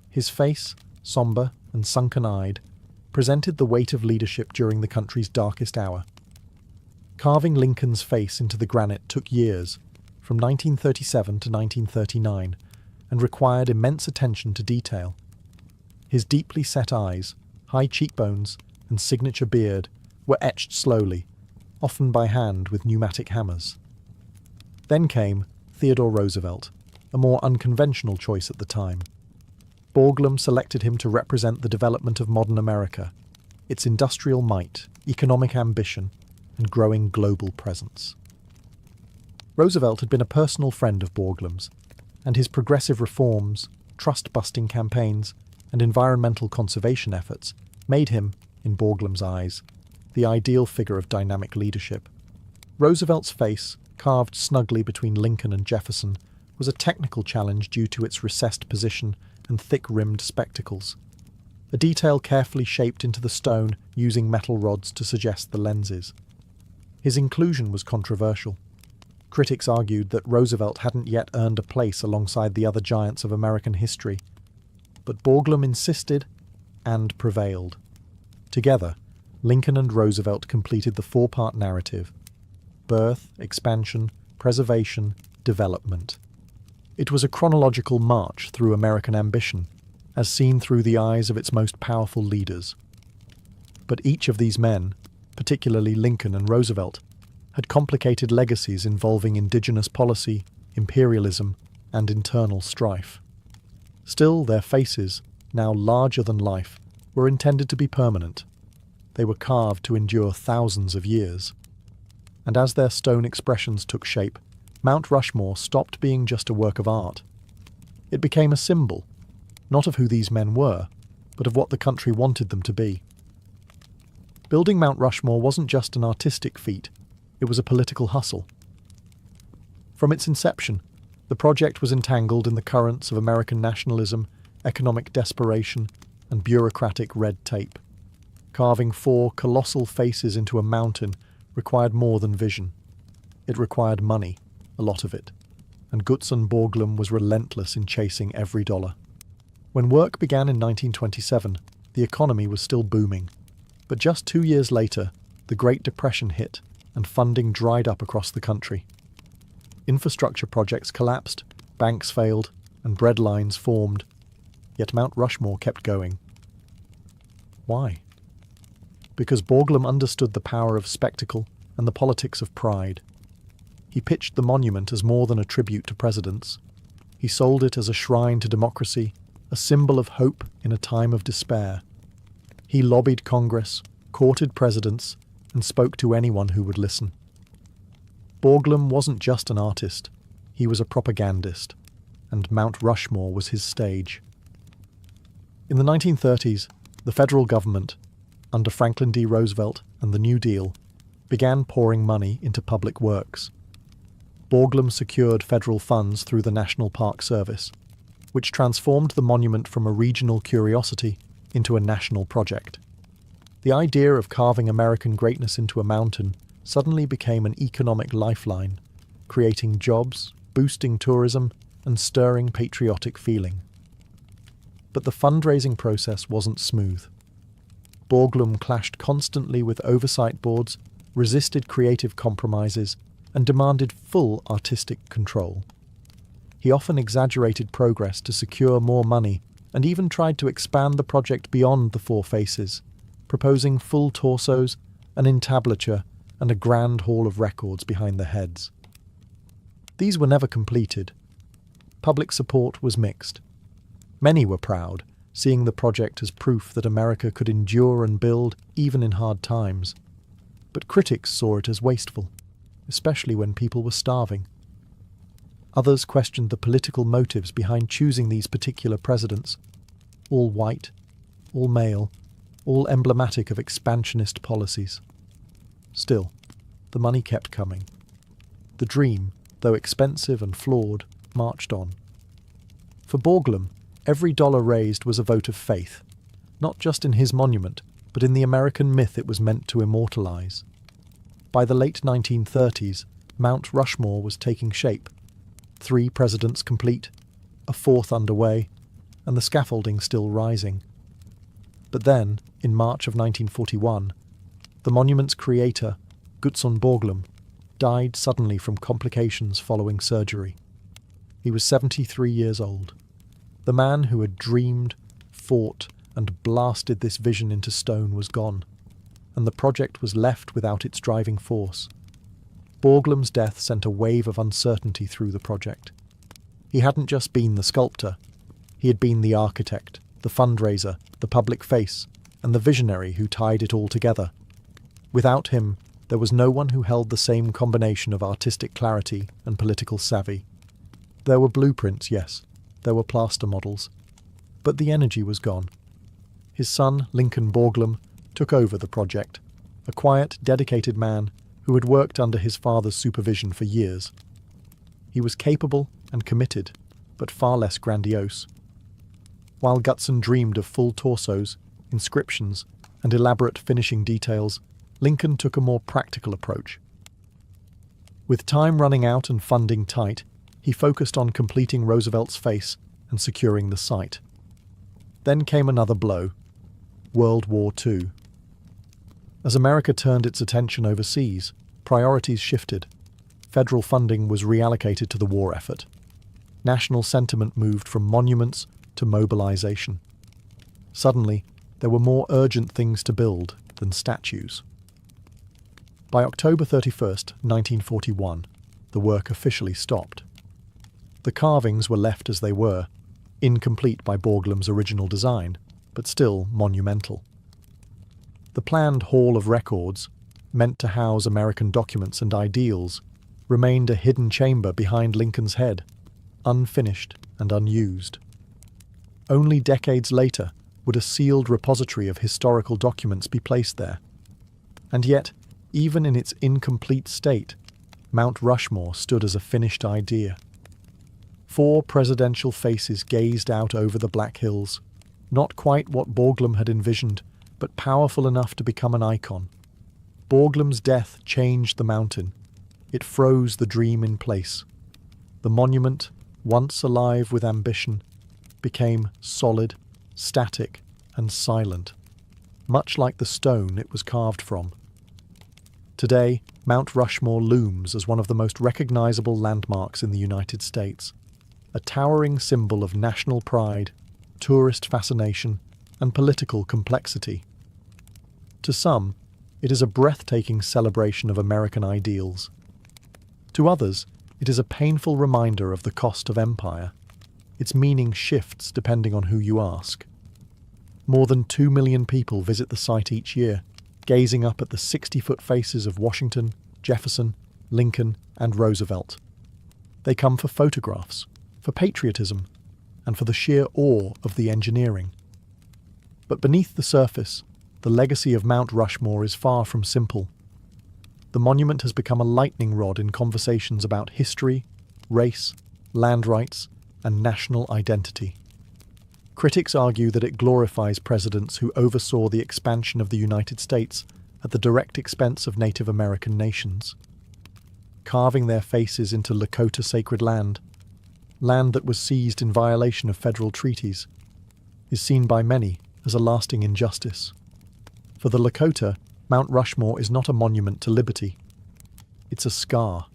His face, somber and sunken-eyed, presented the weight of leadership during the country's darkest hour. Carving Lincoln's face into the granite took years, from 1937 to 1939, and required immense attention to detail. His deeply set eyes, high cheekbones, and signature beard were etched slowly, often by hand with pneumatic hammers. Then came Theodore Roosevelt, a more unconventional choice at the time. Borglum selected him to represent the development of modern America, its industrial might, economic ambition, and growing global presence. Roosevelt had been a personal friend of Borglum's, and his progressive reforms, trust-busting campaigns, and environmental conservation efforts made him, in Borglum's eyes, the ideal figure of dynamic leadership. Roosevelt's face, carved snugly between Lincoln and Jefferson, was a technical challenge due to its recessed position and thick-rimmed spectacles, a detail carefully shaped into the stone using metal rods to suggest the lenses. His inclusion was controversial. Critics argued that Roosevelt hadn't yet earned a place alongside the other giants of American history, but Borglum insisted and prevailed. Together, Lincoln and Roosevelt completed the four-part narrative: birth, expansion, preservation, development. It was a chronological march through American ambition, as seen through the eyes of its most powerful leaders. But each of these men, particularly Lincoln and Roosevelt, had complicated legacies involving indigenous policy, imperialism, and internal strife. Still, their faces, now larger than life, were intended to be permanent. They were carved to endure thousands of years. And as their stone expressions took shape, Mount Rushmore stopped being just a work of art. It became a symbol, not of who these men were, but of what the country wanted them to be. Building Mount Rushmore wasn't just an artistic feat, it was a political hustle. From its inception, the project was entangled in the currents of American nationalism, economic desperation, and bureaucratic red tape. Carving 4 colossal faces into a mountain required more than vision. It required money, a lot of it, and Gutzon Borglum was relentless in chasing every dollar. When work began in 1927, the economy was still booming. But just 2 years later, the Great Depression hit, and funding dried up across the country. Infrastructure projects collapsed, banks failed, and bread lines formed. Yet Mount Rushmore kept going. Why? Because Borglum understood the power of spectacle and the politics of pride. He pitched the monument as more than a tribute to presidents. He sold it as a shrine to democracy, a symbol of hope in a time of despair. He lobbied Congress, courted presidents, and spoke to anyone who would listen. Borglum wasn't just an artist, he was a propagandist, and Mount Rushmore was his stage. In the 1930s, the federal government, under Franklin D. Roosevelt and the New Deal, began pouring money into public works. Borglum secured federal funds through the National Park Service, which transformed the monument from a regional curiosity into a national project. The idea of carving American greatness into a mountain suddenly became an economic lifeline, creating jobs, boosting tourism, and stirring patriotic feeling. But the fundraising process wasn't smooth. Borglum clashed constantly with oversight boards, resisted creative compromises, and demanded full artistic control. He often exaggerated progress to secure more money and even tried to expand the project beyond the 4 faces, proposing full torsos, an entablature, and a grand hall of records behind the heads. These were never completed. Public support was mixed. Many were proud, seeing the project as proof that America could endure and build even in hard times. But critics saw it as wasteful, especially when people were starving. Others questioned the political motives behind choosing these particular presidents, all white, all male, all emblematic of expansionist policies. Still, the money kept coming. The dream, though expensive and flawed, marched on. For Borglum, every dollar raised was a vote of faith, not just in his monument, but in the American myth it was meant to immortalize. By the late 1930s, Mount Rushmore was taking shape. 3 presidents complete, a 4th underway, and the scaffolding still rising. But then, in March of 1941, the monument's creator, Gutzon Borglum, died suddenly from complications following surgery. He was 73 years old. The man who had dreamed, fought, and blasted this vision into stone was gone, and the project was left without its driving force. Borglum's death sent a wave of uncertainty through the project. He hadn't just been the sculptor, he had been the architect, the fundraiser, the public face, and the visionary who tied it all together. Without him, there was no one who held the same combination of artistic clarity and political savvy. There were blueprints, yes. There were plaster models. But the energy was gone. His son, Lincoln Borglum, took over the project, a quiet, dedicated man who had worked under his father's supervision for years. He was capable and committed, but far less grandiose. While Gutson dreamed of full torsos, inscriptions, and elaborate finishing details, Lincoln took a more practical approach. With time running out and funding tight, he focused on completing Roosevelt's face and securing the site. Then came another blow: World War II. As America turned its attention overseas, priorities shifted. Federal funding was reallocated to the war effort. National sentiment moved from monuments to mobilization. Suddenly, there were more urgent things to build than statues. By October 31st, 1941, the work officially stopped. The carvings were left as they were, incomplete by Borglum's original design, but still monumental. The planned Hall of Records, meant to house American documents and ideals, remained a hidden chamber behind Lincoln's head, unfinished and unused. Only decades later would a sealed repository of historical documents be placed there. And yet, even in its incomplete state, Mount Rushmore stood as a finished idea. 4 presidential faces gazed out over the Black Hills, not quite what Borglum had envisioned, but powerful enough to become an icon. Borglum's death changed the mountain. It froze the dream in place. The monument, once alive with ambition, became solid, static, and silent, much like the stone it was carved from. Today, Mount Rushmore looms as one of the most recognizable landmarks in the United States, a towering symbol of national pride, tourist fascination, and political complexity. To some, it is a breathtaking celebration of American ideals. To others, it is a painful reminder of the cost of empire. Its meaning shifts depending on who you ask. More than 2 million people visit the site each year, gazing up at the 60-foot faces of Washington, Jefferson, Lincoln, and Roosevelt. They come for photographs, for patriotism, and for the sheer awe of the engineering. But beneath the surface, the legacy of Mount Rushmore is far from simple. The monument has become a lightning rod in conversations about history, race, land rights, and national identity. Critics argue that it glorifies presidents who oversaw the expansion of the United States at the direct expense of Native American nations, carving their faces into Lakota sacred land that was seized in violation of federal treaties, is seen by many as a lasting injustice. For the Lakota, Mount Rushmore is not a monument to liberty. It's a scar.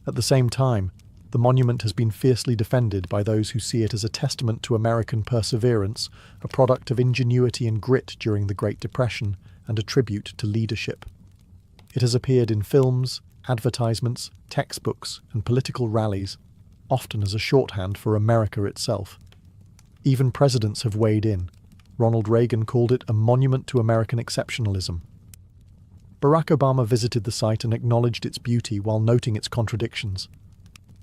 At the same time, the monument has been fiercely defended by those who see it as a testament to American perseverance, a product of ingenuity and grit during the Great Depression, and a tribute to leadership. It has appeared in films, advertisements, textbooks, and political rallies, often as a shorthand for America itself. Even presidents have weighed in. Ronald Reagan called it a monument to American exceptionalism. Barack Obama visited the site and acknowledged its beauty while noting its contradictions.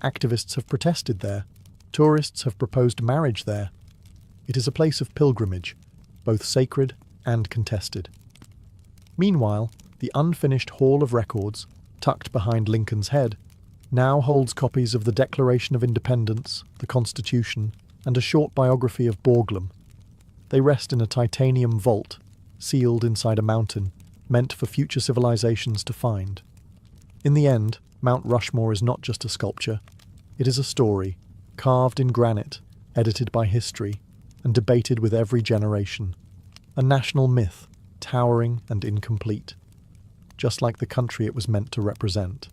Activists have protested there. Tourists have proposed marriage there. It is a place of pilgrimage, both sacred and contested. Meanwhile, the unfinished Hall of Records, tucked behind Lincoln's head, now holds copies of the Declaration of Independence, the Constitution, and a short biography of Borglum. They rest in a titanium vault, sealed inside a mountain, meant for future civilizations to find. In the end, Mount Rushmore is not just a sculpture. It is a story, carved in granite, edited by history, and debated with every generation. A national myth, towering and incomplete, just like the country it was meant to represent.